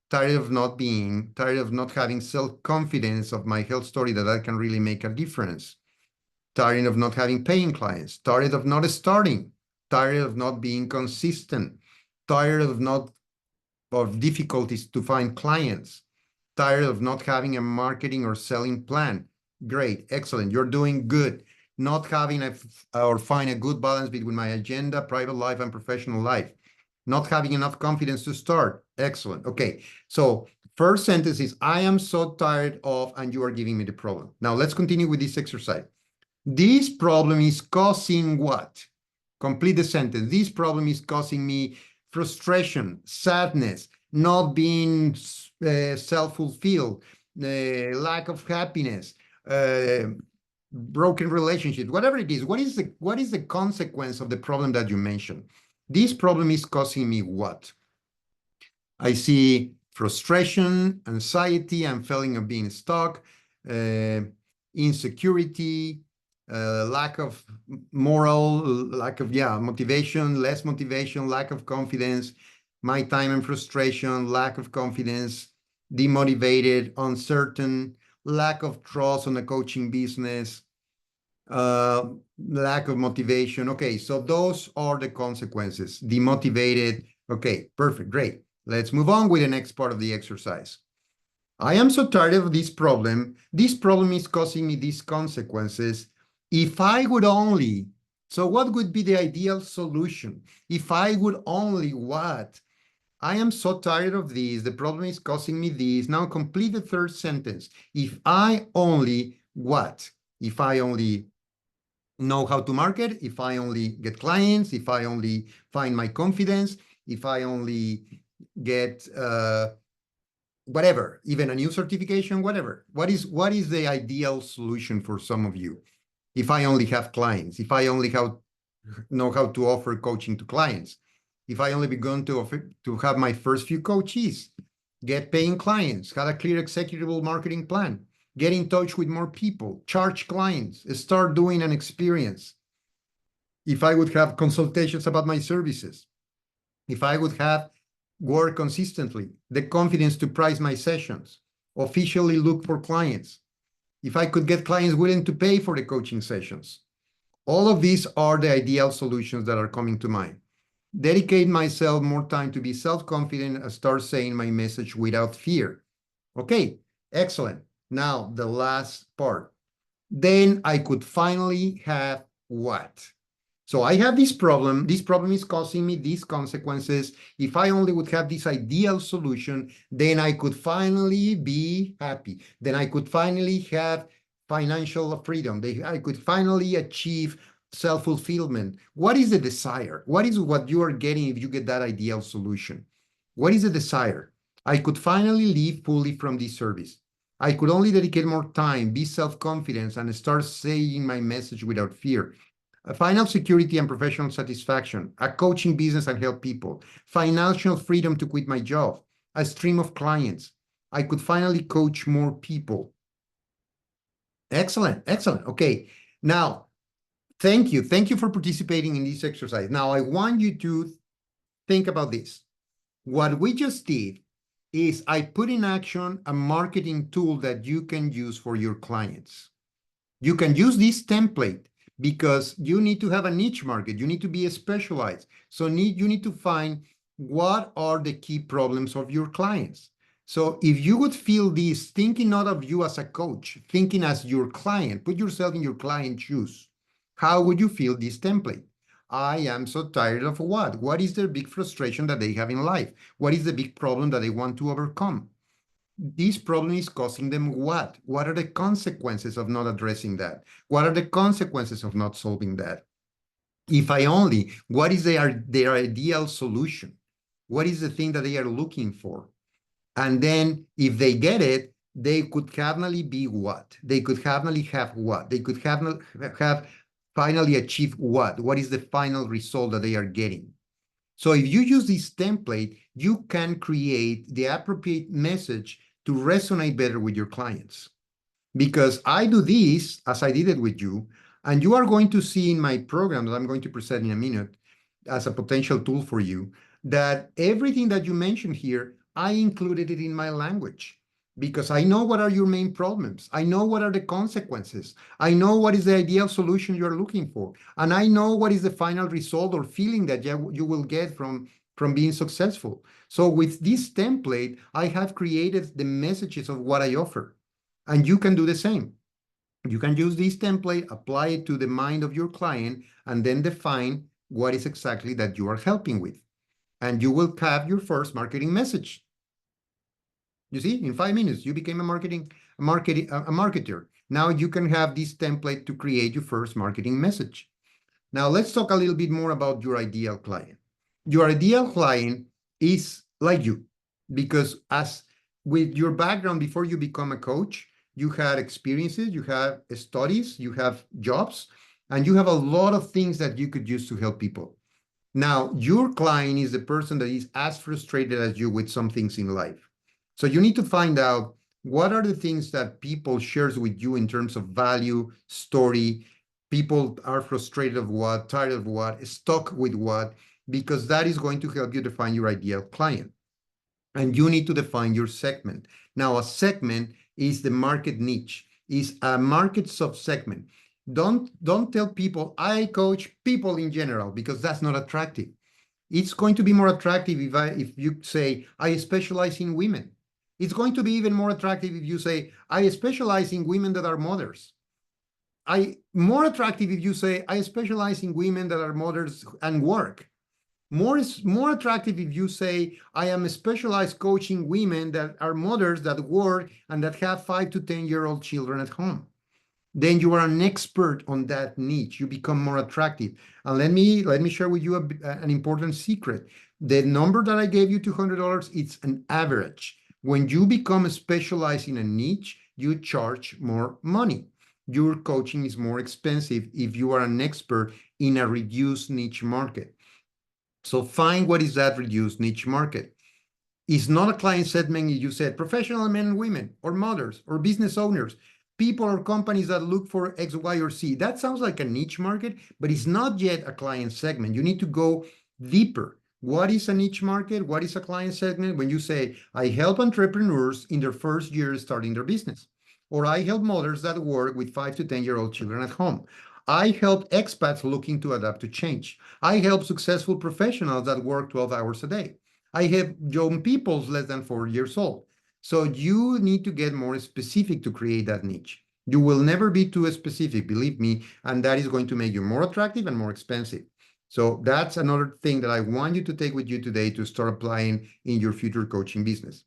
Tired of not having self-confidence of my health story that I can really make a difference. Tired of not having paying clients. Tired of not starting. Tired of not being consistent. Tired of difficulties to find clients. Tired of not having a marketing or selling plan. Great, excellent, you're doing good. Not having or find a good balance between my agenda, private life, and professional life. Not having enough confidence to start. Excellent. Okay, so first sentence is, I am so tired of, and you are giving me the problem. Now let's continue with this exercise. This problem is causing what? Complete the sentence. This problem is causing me frustration, sadness, not being self-fulfilled, lack of happiness, broken relationships, whatever it is. What is the consequence of the problem that you mentioned? This problem is causing me what? I see frustration, anxiety, and feeling of being stuck, insecurity, lack of moral, lack of motivation, less motivation, lack of confidence, my time and frustration, lack of confidence, demotivated, uncertain, lack of trust on the coaching business, lack of motivation. Okay, so those are the consequences. Demotivated. Okay, perfect, great. Let's move on with the next part of the exercise. I am so tired of this problem. This problem is causing me these consequences. If I would only, so what would be the ideal solution? If I would only what? I am so tired of this. The problem is causing me this. Now complete the third sentence. If I only what? If I only know how to market, if I only get clients, if I only find my confidence, if I only get whatever, even a new certification, whatever. What is the ideal solution for some of you? If I only have clients, if I only know how to offer coaching to clients, if I only begun to have my first few coaches, get paying clients, have a clear executable marketing plan, get in touch with more people, charge clients, start doing an experience. If I would have consultations about my services, if I would have work consistently, the confidence to price my sessions, officially look for clients, if I could get clients willing to pay for the coaching sessions. All of these are the ideal solutions that are coming to mind. Dedicate myself more time to be self-confident and start saying my message without fear. Okay, excellent. Now, the last part. Then I could finally have what? So I have this problem. This problem is causing me these consequences. If I only would have this ideal solution, then I could finally be happy. Then I could finally have financial freedom. I could finally achieve self-fulfillment. What is the desire? What is what you are getting if you get that ideal solution? What is the desire? I could finally live fully from this service. I could only dedicate more time, be self-confident, and start saying my message without fear. Financial security and professional satisfaction, a coaching business and help people, financial freedom to quit my job, a stream of clients. I could finally coach more people. Excellent, excellent. Okay, now, thank you. Thank you for participating in this exercise. Now, I want you to think about this. What we just did is I put in action a marketing tool that you can use for your clients. You can use this template because you need to have a niche market. You need to be specialized. So you need to find what are the key problems of your clients. So if you would feel this, thinking not of you as a coach, thinking as your client, put yourself in your client's shoes. How would you feel this template? I am so tired of what? What is their big frustration that they have in life? What is the big problem that they want to overcome? This problem is causing them what? What are the consequences of not addressing that? What are the consequences of not solving that? If I only, what is their ideal solution? What is the thing that they are looking for? And then if they get it, they could finally be what? They could finally have what? They could have finally achieve what? What is the final result that they are getting? So if you use this template, you can create the appropriate message to resonate better with your clients. Because I do this, as I did it with you, and you are going to see in my program that I'm going to present in a minute as a potential tool for you, that everything that you mentioned here, I included it in my language. Because I know what are your main problems. I know what are the consequences. I know what is the ideal solution you're looking for. And I know what is the final result or feeling that you will get from being successful. So with this template, I have created the messages of what I offer. And you can do the same. You can use this template, apply it to the mind of your client, and then define what is exactly that you are helping with. And you will have your first marketing message. You see, in 5 minutes, you became a marketer. Now you can have this template to create your first marketing message. Now let's talk a little bit more about your ideal client. Your ideal client is like you, because as with your background before you become a coach, you had experiences, you have studies, you have jobs, and you have a lot of things that you could use to help people. Now, your client is the person that is as frustrated as you with some things in life. So you need to find out what are the things that people shares with you in terms of value, story. People are frustrated of what, tired of what, stuck with what, because that is going to help you define your ideal client. And you need to define your segment. Now, a segment is the market niche, is a market subsegment. Don't tell people, I coach people in general, because that's not attractive. It's going to be more attractive if you say, I specialize in women. It's going to be even more attractive if you say, I specialize in women that are mothers. More attractive if you say, I specialize in women that are mothers and work. More attractive if you say, I am specialized coaching women that are mothers that work and that have 5 to 10-year-old children at home. Then you are an expert on that niche. You become more attractive. And let me share with you an important secret. The number that I gave you, $200, it's an average. When you become specialized in a niche, you charge more money. Your coaching is more expensive if you are an expert in a reduced niche market. So find what is that reduced niche market. It's not a client segment. You said professional men and women, or mothers, or business owners, people or companies that look for X, Y, or Z. That sounds like a niche market, but it's not yet a client segment. You need to go deeper. What is a niche market? What is a client segment? When you say, I help entrepreneurs in their first year starting their business, or I help mothers that work with 5 to 10-year-old children at home. I help expats looking to adapt to change. I help successful professionals that work 12 hours a day. I have young people less than 4 years old. So you need to get more specific to create that niche. You will never be too specific, believe me, and that is going to make you more attractive and more expensive. So that's another thing that I want you to take with you today to start applying in your future coaching business.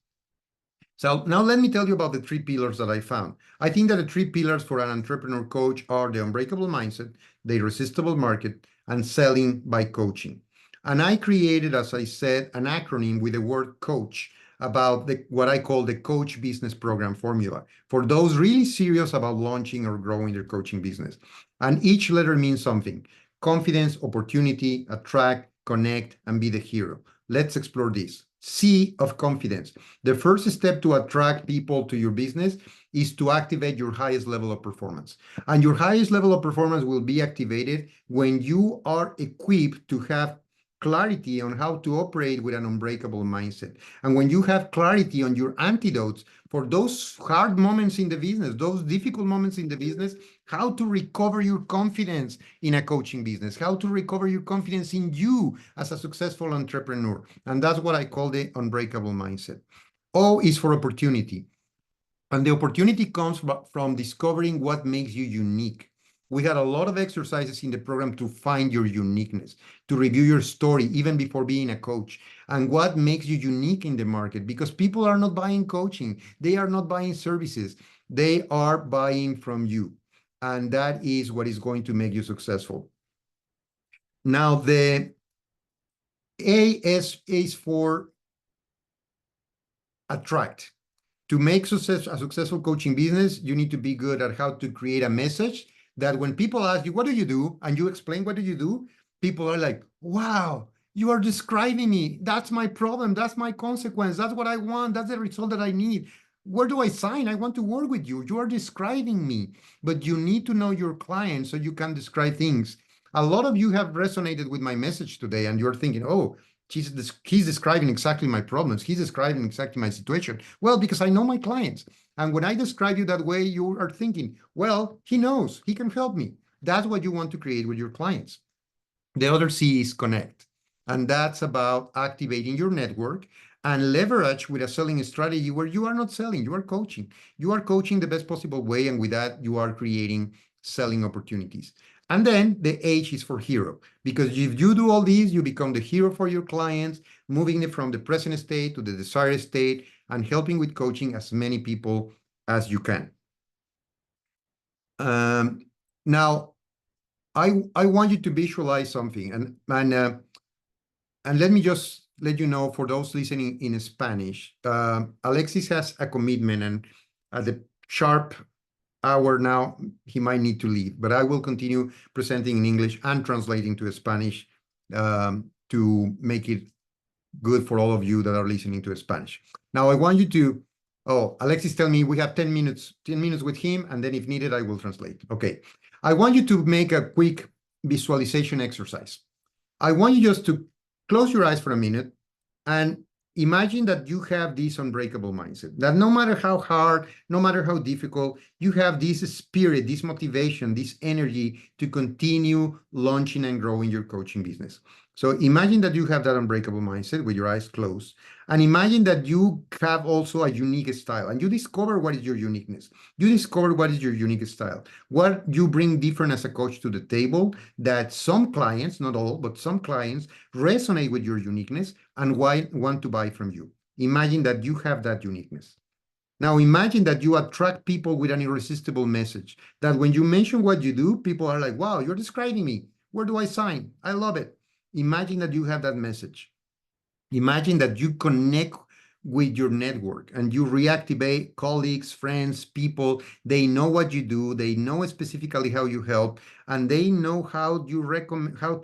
So now let me tell you about the 3 pillars that I found. I think that the 3 pillars for an entrepreneur coach are the unbreakable mindset, the irresistible market, and selling by coaching. And I created, as I said, an acronym with the word coach about what I call the coach business program formula for those really serious about launching or growing their coaching business. And each letter means something: confidence, opportunity, attract, connect, and be the hero. Let's explore this. C of confidence. The first step to attract people to your business is to activate your highest level of performance. And your highest level of performance will be activated when you are equipped to have clarity on how to operate with an unbreakable mindset. And when you have clarity on your antidotes for those hard moments in the business, those difficult moments in the business, how to recover your confidence in a coaching business, how to recover your confidence in you as a successful entrepreneur. And that's what I call the unbreakable mindset. O is for opportunity. And the opportunity comes from discovering what makes you unique. We had a lot of exercises in the program to find your uniqueness, to review your story, even before being a coach, and what makes you unique in the market, because people are not buying coaching. They are not buying services. They are buying from you. And that is what is going to make you successful. Now, the A is for attract. To make a successful coaching business, you need to be good at how to create a message that when people ask you, what do you do? And you explain, what do you do? People are like, wow, you are describing me. That's my problem. That's my consequence. That's what I want. That's the result that I need. Where do I sign? I want to work with you. You are describing me, but you need to know your client so you can describe things. A lot of you have resonated with my message today, and you're thinking, oh, he's describing exactly my problems. He's describing exactly my situation. Well, because I know my clients. And when I describe you that way, you are thinking, well, he knows, he can help me. That's what you want to create with your clients. The other C is connect. And that's about activating your network and leverage with a selling strategy where you are not selling, you are coaching. You are coaching the best possible way. And with that, you are creating selling opportunities. And then the H is for hero, because if you do all these, you become the hero for your clients, moving it from the present state to the desired state and helping with coaching as many people as you can. Now, I want you to visualize something, and let me just let you know, for those listening in Spanish, Alexis has a commitment, and at the sharp hour now, he might need to leave, but I will continue presenting in English and translating to Spanish to make it good for all of you that are listening to Spanish. Now, I want you to, Alexis, tell me we have 10 minutes with him, and then if needed, I will translate. Okay. I want you to make a quick visualization exercise. I want you just to close your eyes for a minute and imagine that you have this unbreakable mindset, that no matter how hard, no matter how difficult, you have this spirit, this motivation, this energy to continue launching and growing your coaching business. So imagine that you have that unbreakable mindset with your eyes closed, and imagine that you have also a unique style, and you discover what is your uniqueness. You discover what is your unique style, what you bring different as a coach to the table, that some clients, not all, but some clients resonate with your uniqueness and want to buy from you. Imagine that you have that uniqueness. Now imagine that you attract people with an irresistible message, that when you mention what you do, people are like, wow, you're describing me. Where do I sign? I love it. Imagine that you have that message. Imagine that you connect with your network and you reactivate colleagues, friends, people. They know what you do. They know specifically how you help, and they know how to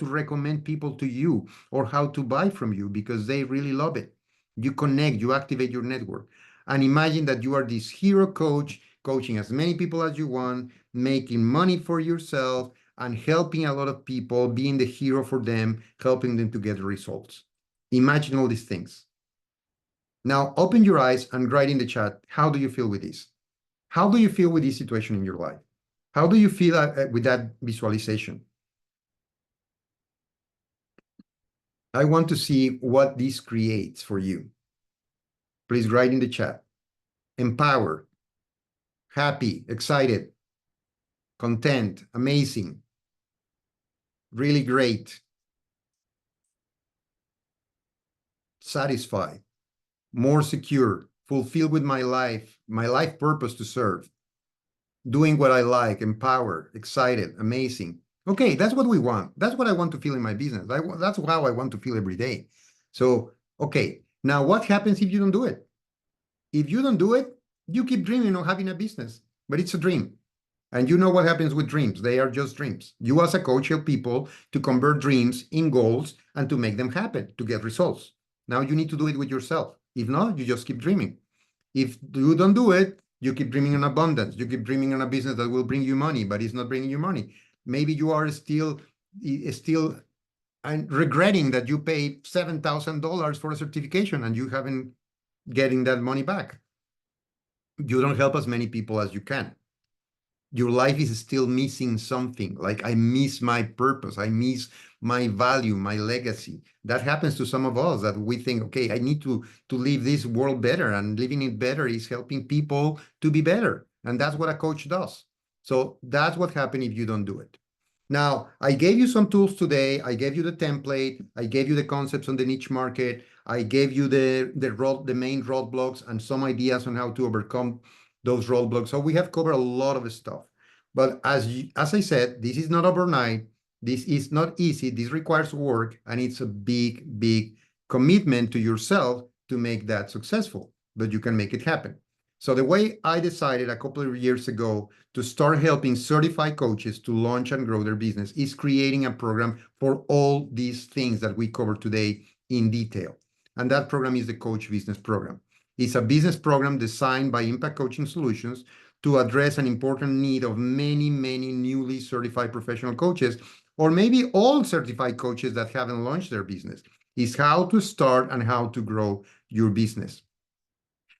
recommend people to you or how to buy from you because they really love it. You connect, you activate your network. And imagine that you are this hero coach, coaching as many people as you want, making money for yourself, and helping a lot of people, being the hero for them, helping them to get results. Imagine all these things. Now, open your eyes and write in the chat, how do you feel with this? How do you feel with this situation in your life? How do you feel with that visualization? I want to see what this creates for you. Please write in the chat. Empower, happy, excited, content, amazing, really great, satisfied, more secure, fulfilled with my life purpose to serve, doing what I like, empowered, excited, amazing. Okay, that's what we want. That's what I want to feel in my business. That's how I want to feel every day. So, okay, now what happens if you don't do it? If you don't do it, you keep dreaming of having a business, but it's a dream. And you know what happens with dreams. They are just dreams. You as a coach help people to convert dreams in goals and to make them happen, to get results. Now you need to do it with yourself. If not, you just keep dreaming. If you don't do it, you keep dreaming in abundance. You keep dreaming in a business that will bring you money, but it's not bringing you money. Maybe you are still regretting that you paid $7,000 for a certification and you haven't getting that money back. You don't help as many people as you can. Your life is still missing something. Like, I miss my purpose. I miss my value, my legacy. That happens to some of us, that we think, okay, I need to live this world better, and living it better is helping people to be better. And that's what a coach does. So that's what happens if you don't do it. Now, I gave you some tools today. I gave you the template. I gave you the concepts on the niche market. I gave you the main roadblocks and some ideas on how to overcome those roadblocks. So we have covered a lot of stuff. But as I said, this is not overnight. This is not easy. This requires work, and it's a big, big commitment to yourself to make that successful. But you can make it happen. So the way I decided a couple of years ago to start helping certified coaches to launch and grow their business is creating a program for all these things that we cover today in detail. And that program is the Coach Business Program. It's a business program designed by Impact Coaching Solutions to address an important need of many, many newly certified professional coaches, or maybe all certified coaches that haven't launched their business. It's how to start and how to grow your business.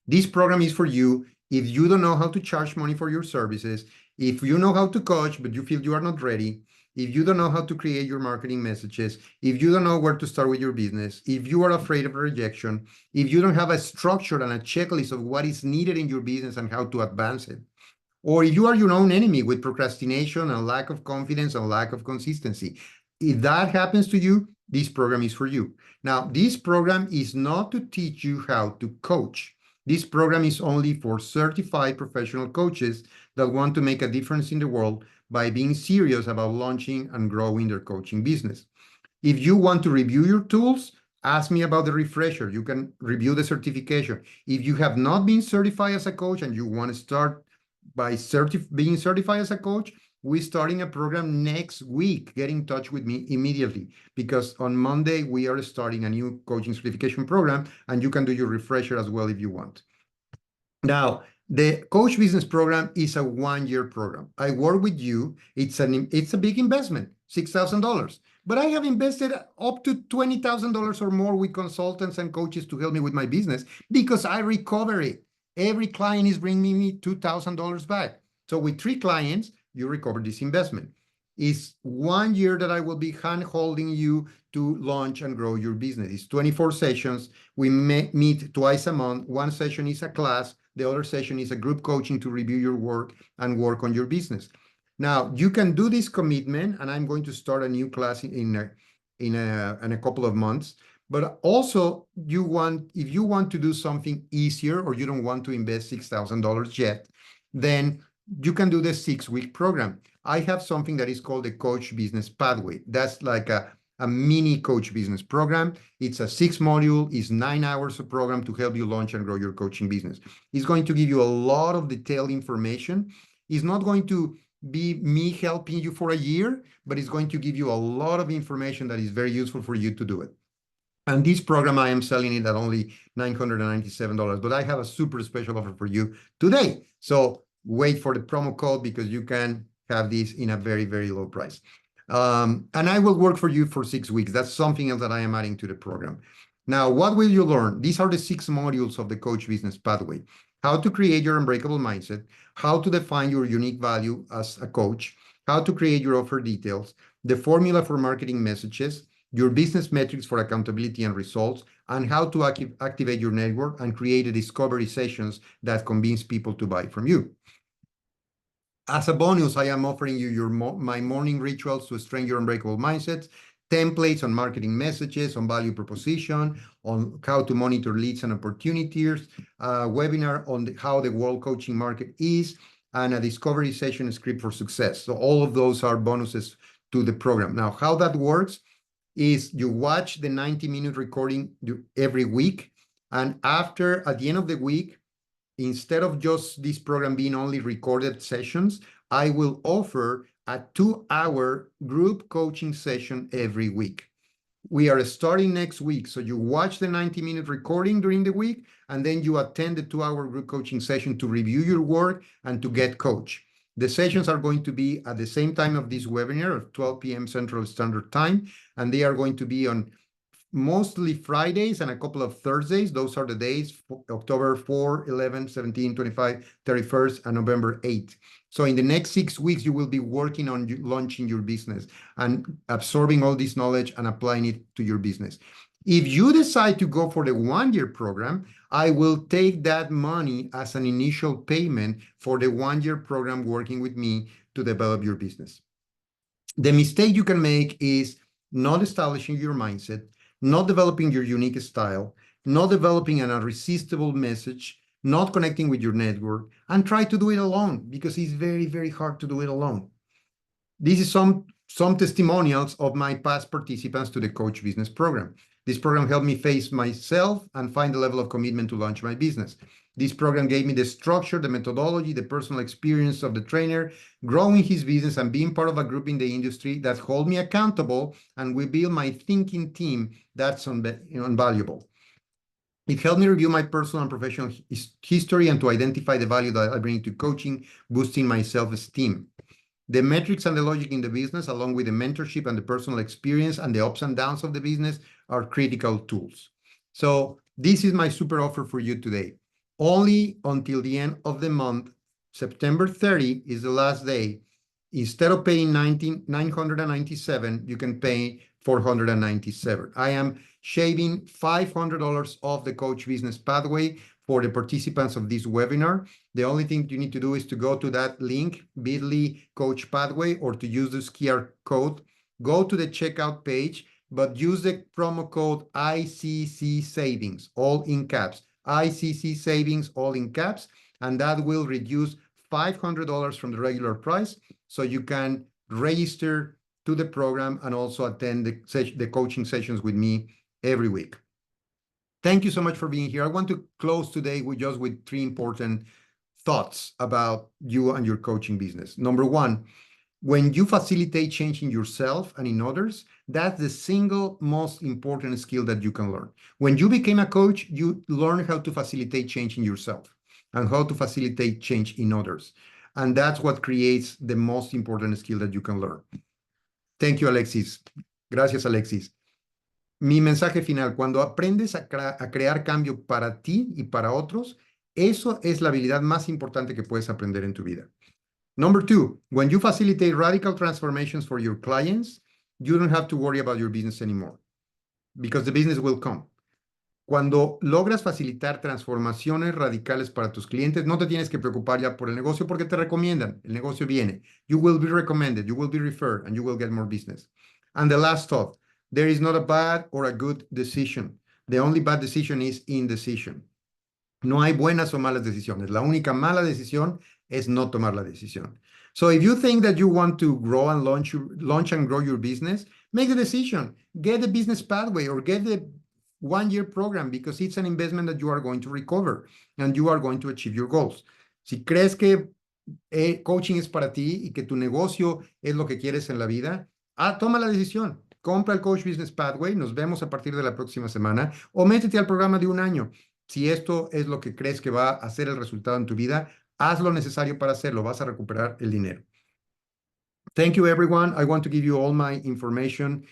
This program is for you if you don't know how to charge money for your services, if you know how to coach, but you feel you are not ready, if you don't know how to create your marketing messages, if you don't know where to start with your business, if you are afraid of rejection, if you don't have a structure and a checklist of what is needed in your business and how to advance it, or if you are your own enemy with procrastination and lack of confidence and lack of consistency. If that happens to you, this program is for you. Now, this program is not to teach you how to coach. This program is only for certified professional coaches that want to make a difference in the world by being serious about launching and growing their coaching business. If you want to review your tools, ask me about the refresher. You can review the certification. If you have not been certified as a coach and you want to start by being certified as a coach, we're starting a program next week. Get in touch with me immediately, because on Monday we are starting a new coaching certification program, and you can do your refresher as well if you want. Now, the Coach Business Program is a one-year program. I work with you. It's a big investment, $6,000. But I have invested up to $20,000 or more with consultants and coaches to help me with my business, because I recover it. Every client is bringing me $2,000 back. So with 3 clients, you recover this investment. It's 1 year that I will be hand-holding you to launch and grow your business. It's 24 sessions. We meet twice a month. One session is a class. The other session is a group coaching to review your work and work on your business. Now, you can do this commitment, and I'm going to start a new class in a couple of months. But also, if you want to do something easier, or you don't want to invest $6,000 yet, then you can do the 6-week program. I have something that is called the Coach Business Pathway. That's like a mini coach business program. It's a 6-module, it's 9 hours of program to help you launch and grow your coaching business. It's going to give you a lot of detailed information. It's not going to be me helping you for a year, but it's going to give you a lot of information that is very useful for you to do it. And this program, I am selling it at only $997, but I have a super special offer for you today. So wait for the promo code, because you can have this in a very, very low price. And I will work for you for 6 weeks. That's something else that I am adding to the program. Now, what will you learn? These are the 6 modules of the Coach Business Pathway. How to create your unbreakable mindset, how to define your unique value as a coach, how to create your offer details, the formula for marketing messages, your business metrics for accountability and results, and how to activate your network and create a discovery sessions that convince people to buy from you. As a bonus, I am offering you my morning rituals to strengthen your unbreakable mindset, templates on marketing messages, on value proposition, on how to monitor leads and opportunities, a webinar on how the world coaching market is, and a discovery session script for success. So all of those are bonuses to the program. Now, how that works is you watch the 90-minute recording every week, and at the end of the week, instead of just this program being only recorded sessions, I will offer a 2-hour group coaching session every week. We are starting next week, so you watch the 90-minute recording during the week, and then you attend the 2-hour group coaching session to review your work and to get coached. The sessions are going to be at the same time of this webinar at 12 p.m. Central Standard Time, and they are going to be on mostly Fridays and a couple of Thursdays. Those are the days, October 4, 11, 17, 25, 31st, and November 8th. So in the next 6 weeks, you will be working on launching your business and absorbing all this knowledge and applying it to your business. If you decide to go for the one-year program, I will take that money as an initial payment for the one-year program working with me to develop your business. The mistake you can make is not establishing your mindset, not developing your unique style, not developing an irresistible message, not connecting with your network, and try to do it alone, because it's very, very hard to do it alone. This is some testimonials of my past participants to the Coach Business Program. This program helped me face myself and find the level of commitment to launch my business. This program gave me the structure, the methodology, the personal experience of the trainer, growing his business and being part of a group in the industry that hold me accountable, and we build my thinking team that's invaluable. It helped me review my personal and professional history and to identify the value that I bring to coaching, boosting my self-esteem. The metrics and the logic in the business, along with the mentorship and the personal experience and the ups and downs of the business, are critical tools. So this is my super offer for you today. Only until the end of the month, September 30 is the last day. Instead of paying $997, you can pay $497. I am shaving $500 off the Coach Business Pathway for the participants of this webinar. The only thing you need to do is to go to that link, bit.ly Coach Pathway, or to use this QR code. Go to the checkout page, but use the promo code ICC Savings, all in caps. ICC Savings, all in caps, and that will reduce $500 from the regular price, so you can register to the program and also attend the coaching sessions with me every week. Thank you so much for being here. I want to close today with 3 important thoughts about you and your coaching business. Number 1, when you facilitate change in yourself and in others, that's the single most important skill that you can learn. When you became a coach, you learn how to facilitate change in yourself and how to facilitate change in others. And that's what creates the most important skill that you can learn. Thank you, Alexis. Gracias, Alexis. Mi mensaje final: cuando aprendes a crear cambio para ti y para otros, eso es la habilidad más importante que puedes aprender en tu vida. Number 2, when you facilitate radical transformations for your clients, you don't have to worry about your business anymore, because the business will come. Cuando logras facilitar transformaciones radicales para tus clientes, no te tienes que preocupar ya por el negocio, porque te recomiendan. El negocio viene. You will be recommended, you will be referred, and you will get more business. And the last thought: there is not a bad or a good decision. The only bad decision is indecision. No hay buenas o malas decisiones. La única mala decisión es no tomar la decisión. So if you think that you want to grow and launch and grow your business, make the decision. Get the business pathway or get the one-year program, because it's an investment that you are going to recover and you are going to achieve your goals. Si crees que coaching es para ti y que tu negocio es lo que quieres en la vida, toma la decisión. Compra el Coach Business Pathway, nos vemos a partir de la próxima semana, o métete al programa de 1 año. Si esto es lo que crees que va a hacer el resultado en tu vida, haz lo necesario para hacerlo, vas a recuperar el dinero. Thank you, everyone. I want to give you all my information.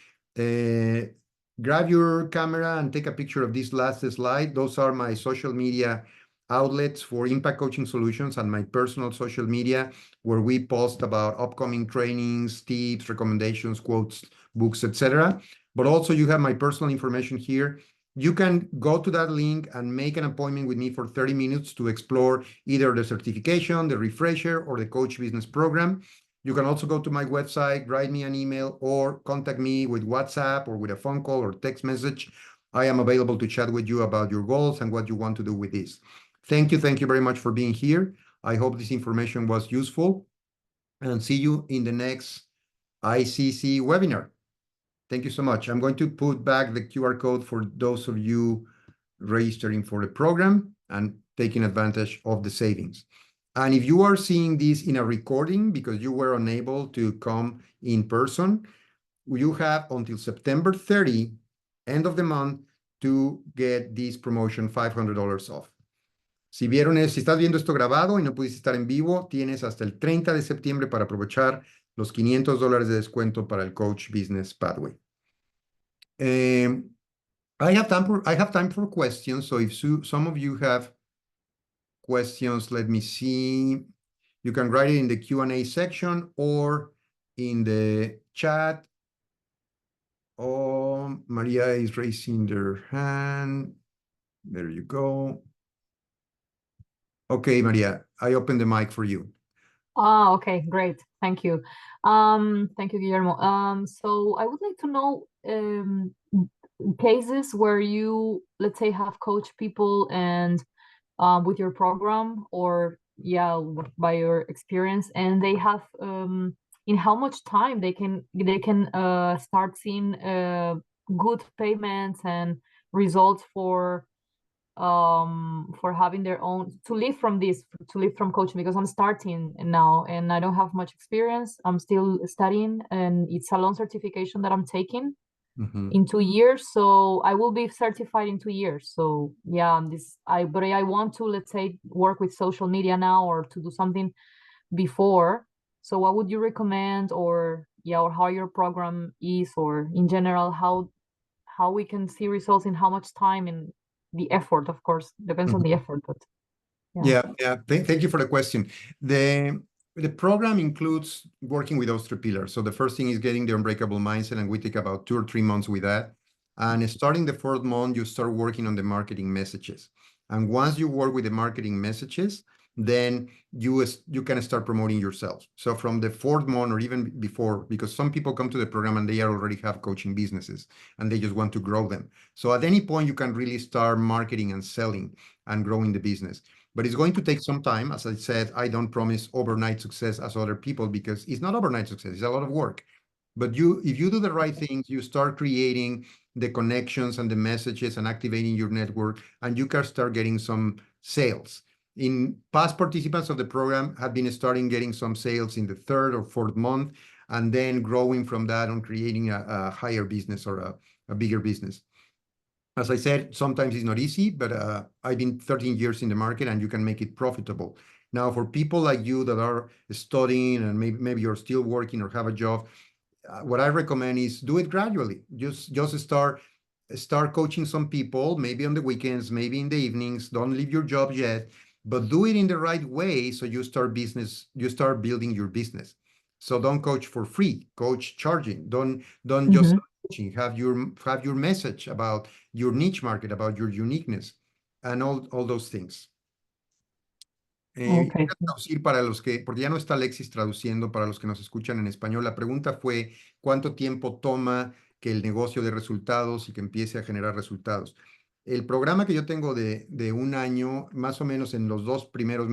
Grab your camera and take a picture of this last slide. Those are my social media outlets for Impact Coaching Solutions and my personal social media, where we post about upcoming trainings, tips, recommendations, quotes, books, etc. But also you have my personal information here. You can go to that link and make an appointment with me for 30 minutes to explore either the certification, the refresher, or the Coach Business Program. You can also go to my website, write me an email, or contact me with WhatsApp or with a phone call or text message. I am available to chat with you about your goals and what you want to do with this. Thank you very much for being here. I hope this information was useful, and see you in the next ICC webinar. Thank you so much. I'm going to put back the QR code for those of you registering for the program and taking advantage of the savings. And if you are seeing this in a recording because you were unable to come in person, you have until September 30, end of the month, to get this promotion $500 off. Si estás viendo esto grabado y no pudiste estar en vivo, tienes hasta el 30 de septiembre para aprovechar los $500 de descuento para el Coach Business Pathway. I have time for questions, so if some of you have questions, let me see. You can write it in the Q&A section or in the chat Oh, Maria is raising their hand. There you go. Okay, Maria, I open the mic for you. Ah, okay, great. Thank you. Thank you, Guillermo. So I would like to know cases where you, let's say, have coached people and with your program or yeah, by your experience, and they have in how much time they can start seeing good payments and results for having their own to live from this, to live from coaching, because I'm starting now and I don't have much experience. I'm still studying and it's a long certification that I'm taking in 2 years, so I will be certified in 2 years. So yeah, but I want to, let's say, work with social media now or to do something before. So what would you recommend, or yeah, or how your program is, or in general how we can see results in how much time, and the effort, of course, depends on the effort, but yeah. Yeah. Thank you for the question. The program includes working with those 3 pillars. So the first thing is getting the unbreakable mindset, and we take about 2 or 3 months with that. And starting the 4th month, you start working on the marketing messages. And once you work with the marketing messages, then you can start promoting yourself. So from the 4th month or even before, because some people come to the program and they already have coaching businesses and they just want to grow them. So at any point, you can really start marketing and selling and growing the business. But it's going to take some time. As I said, I don't promise overnight success as other people, because it's not overnight success. It's a lot of work. But if you do the right things, you start creating the connections and the messages and activating your network, and you can start getting some sales. In past participants of the program have been starting getting some sales in the 3rd or 4th month, and then growing from that on creating a higher business or a bigger business. As I said, sometimes it's not easy, but I've been 13 years in the market, and you can make it profitable. Now, for people like you that are studying and maybe you're still working or have a job, what I recommend is do it gradually. Just start coaching some people, maybe on the weekends, maybe in the evenings. Don't leave your job yet, but do it in the right way so you start building your business. So don't coach for free, coach charging. Don't just coaching. Have your message about your niche market, about your uniqueness, and all those things. Voy Okay. a traducir porque ya no está Alexis traduciendo para los que nos escuchan en español. La pregunta fue, ¿cuánto tiempo toma que el negocio dé resultados y que empiece a generar resultados? El programa que yo tengo de 1 año, más o menos en los 3 primeros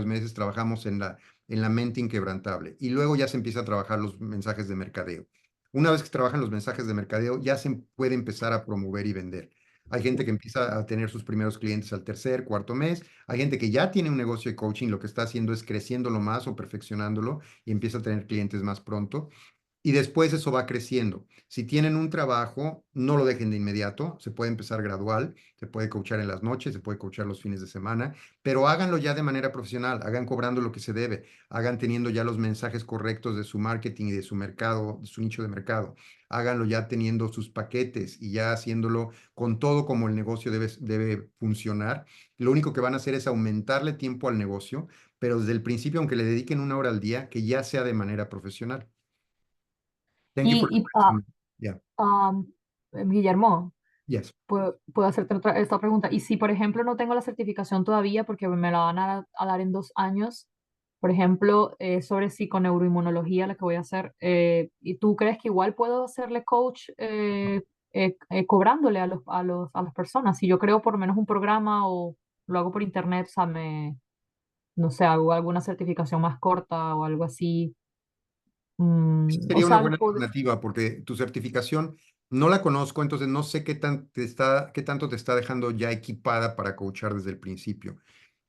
meses, trabajamos en la mente inquebrantable, y luego ya se empieza a trabajar los mensajes de mercadeo. Una vez que trabajan los mensajes de mercadeo, ya se puede empezar a promover y vender. Hay gente que empieza a tener sus primeros clientes al 3er, 4.er mes. Hay gente que ya tiene un negocio de coaching, lo que está haciendo es creciéndolo más o perfeccionándolo, y empieza a tener clientes más pronto. Y después eso va creciendo. Si tienen un trabajo, no lo dejen de inmediato. Se puede empezar gradual, se puede coachar en las noches, se puede coachar los fines de semana, pero háganlo ya de manera profesional, hagan cobrando lo que se debe, hagan teniendo ya los mensajes correctos de su marketing y de su mercado, de su nicho de mercado. Háganlo ya teniendo sus paquetes y ya haciéndolo con todo como el negocio debe funcionar. Lo único que van a hacer es aumentarle tiempo al negocio, pero desde el principio, aunque le dediquen 1 hora al día, que ya sea de manera profesional. Thank you for the Y question. Yeah. Guillermo, Yes. puedo hacerte esta pregunta. Y si, por ejemplo, no tengo la certificación todavía porque me la van a dar en 2 años, por ejemplo, sobre psiconeuroinmunología, la que voy a hacer, ¿y tú crees que igual puedo hacerle coach cobrándole a las personas? Si yo creo por lo menos un programa o lo hago por internet, o sea, no sé, hago alguna certificación más corta o algo así. Esa O sería una sea, buena alternativa, porque tu certificación no la conozco, entonces no sé qué tanto te está dejando ya equipada para coachar desde el principio.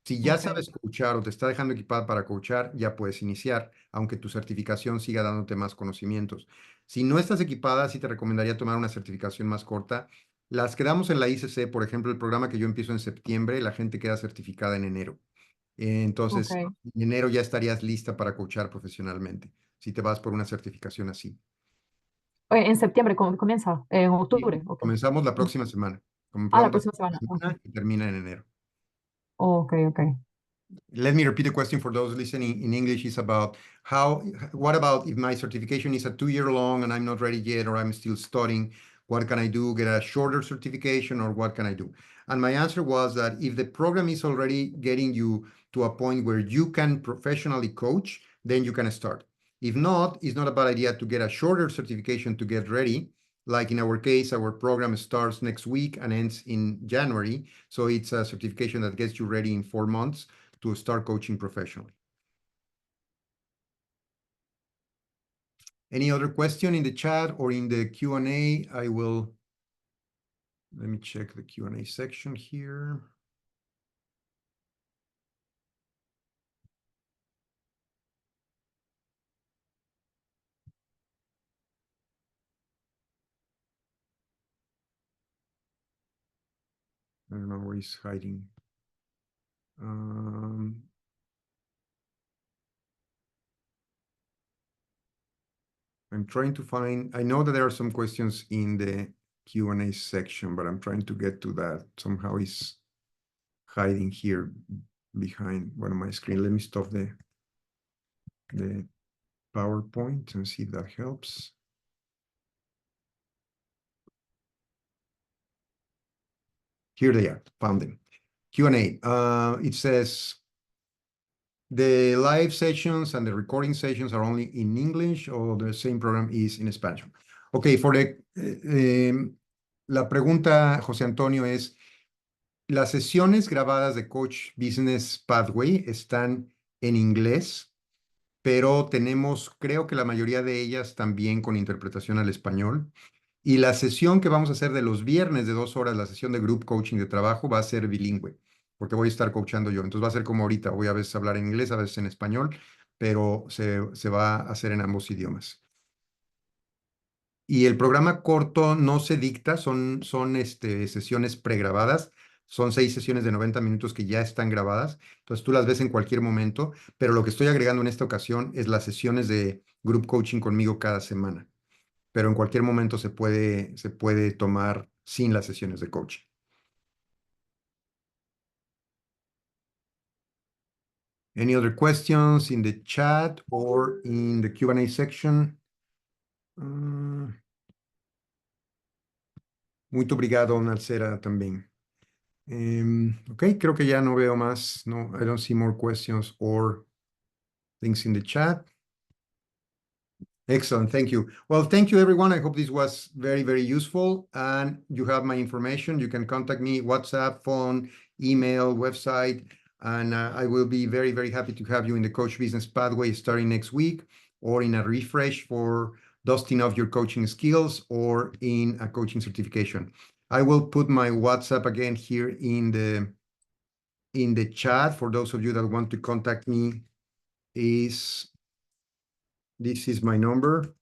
Si ya ok, sabes coachar o te está dejando equipada para coachar, ya puedes iniciar, aunque tu certificación siga dándote más conocimientos. Si no estás equipada, sí te recomendaría tomar una certificación más corta. Las que damos en la ICC, por ejemplo, el programa que yo empiezo en septiembre, la gente queda certificada en enero. Entonces, ok. en enero ya estarías lista para coachar profesionalmente, si te vas por una certificación así. En septiembre comienza, en Y octubre, ok. comenzamos la próxima semana. Ah, la Comenzamos la próxima próxima semana, ok. semana y termina en enero. Ok, ok. let me repeat the question for those listening in English. Is about what about if my certification is a 2-year long and I'm not ready yet, or I'm still studying? What can I do? Get a shorter certification, or what can I do? And my answer was that if the program is already getting you to a point where you can professionally coach, then you can start. If not, it's not a bad idea to get a shorter certification to get ready. Like in our case, our program starts next week and ends in January. So it's a certification that gets you ready in 4 months to start coaching professionally. Any other question in the chat or in the Q&A? Let me check the Q&A section here. I don't know where he's hiding. I'm trying to find, I know that there are some questions in the Q&A section, but I'm trying to get to that. Somehow he's hiding here behind one of my screen. Let me stop the PowerPoint and see if that helps. Here they are, found them. Q&A. It says, the live sessions and the recording sessions are only in English, or the same program is in Spanish? Okay, for la pregunta, José Antonio, es, las sesiones grabadas de Coach Business Pathway están en inglés, pero tenemos, creo que la mayoría de ellas también con interpretación al español. Y la sesión que vamos a hacer de los viernes de 2 horas, la sesión de group coaching de trabajo, va a ser bilingüe, porque voy a estar coachando yo. Entonces va a ser como ahorita, voy a veces hablar en inglés, a veces en español, pero se va a hacer en ambos idiomas. Y el programa corto no se dicta, son sesiones pregrabadas. Son 6 sesiones de 90 minutos que ya están grabadas. Entonces tú las ves en cualquier momento, pero lo que estoy agregando en esta ocasión es las sesiones de group coaching conmigo cada semana. Pero en cualquier momento se puede tomar sin las sesiones de coaching. Any other questions in the chat or in the Q&A section? Muito obrigado, Nalcera, también. Okay, creo que ya no veo más. No, I don't see more questions or things in the chat. Excellent, thank you. Well, thank you, everyone. I hope this was very, very useful. And you have my information. You can contact me, WhatsApp, phone, email, website. And I will be very, very happy to have you in the Coach Business Pathway starting next week, or in a refresh for dusting off your coaching skills, or in a coaching certification. I will put my WhatsApp again here in the chat for those of you that want to contact me. This is my number.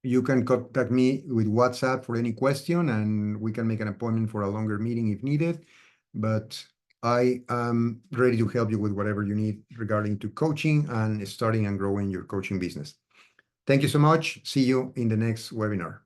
You can contact me with WhatsApp for any question, and we can make an appointment for a longer meeting if needed. But I am ready to help you with whatever you need regarding to coaching and starting and growing your coaching business. Thank you so much. See you in the next webinar.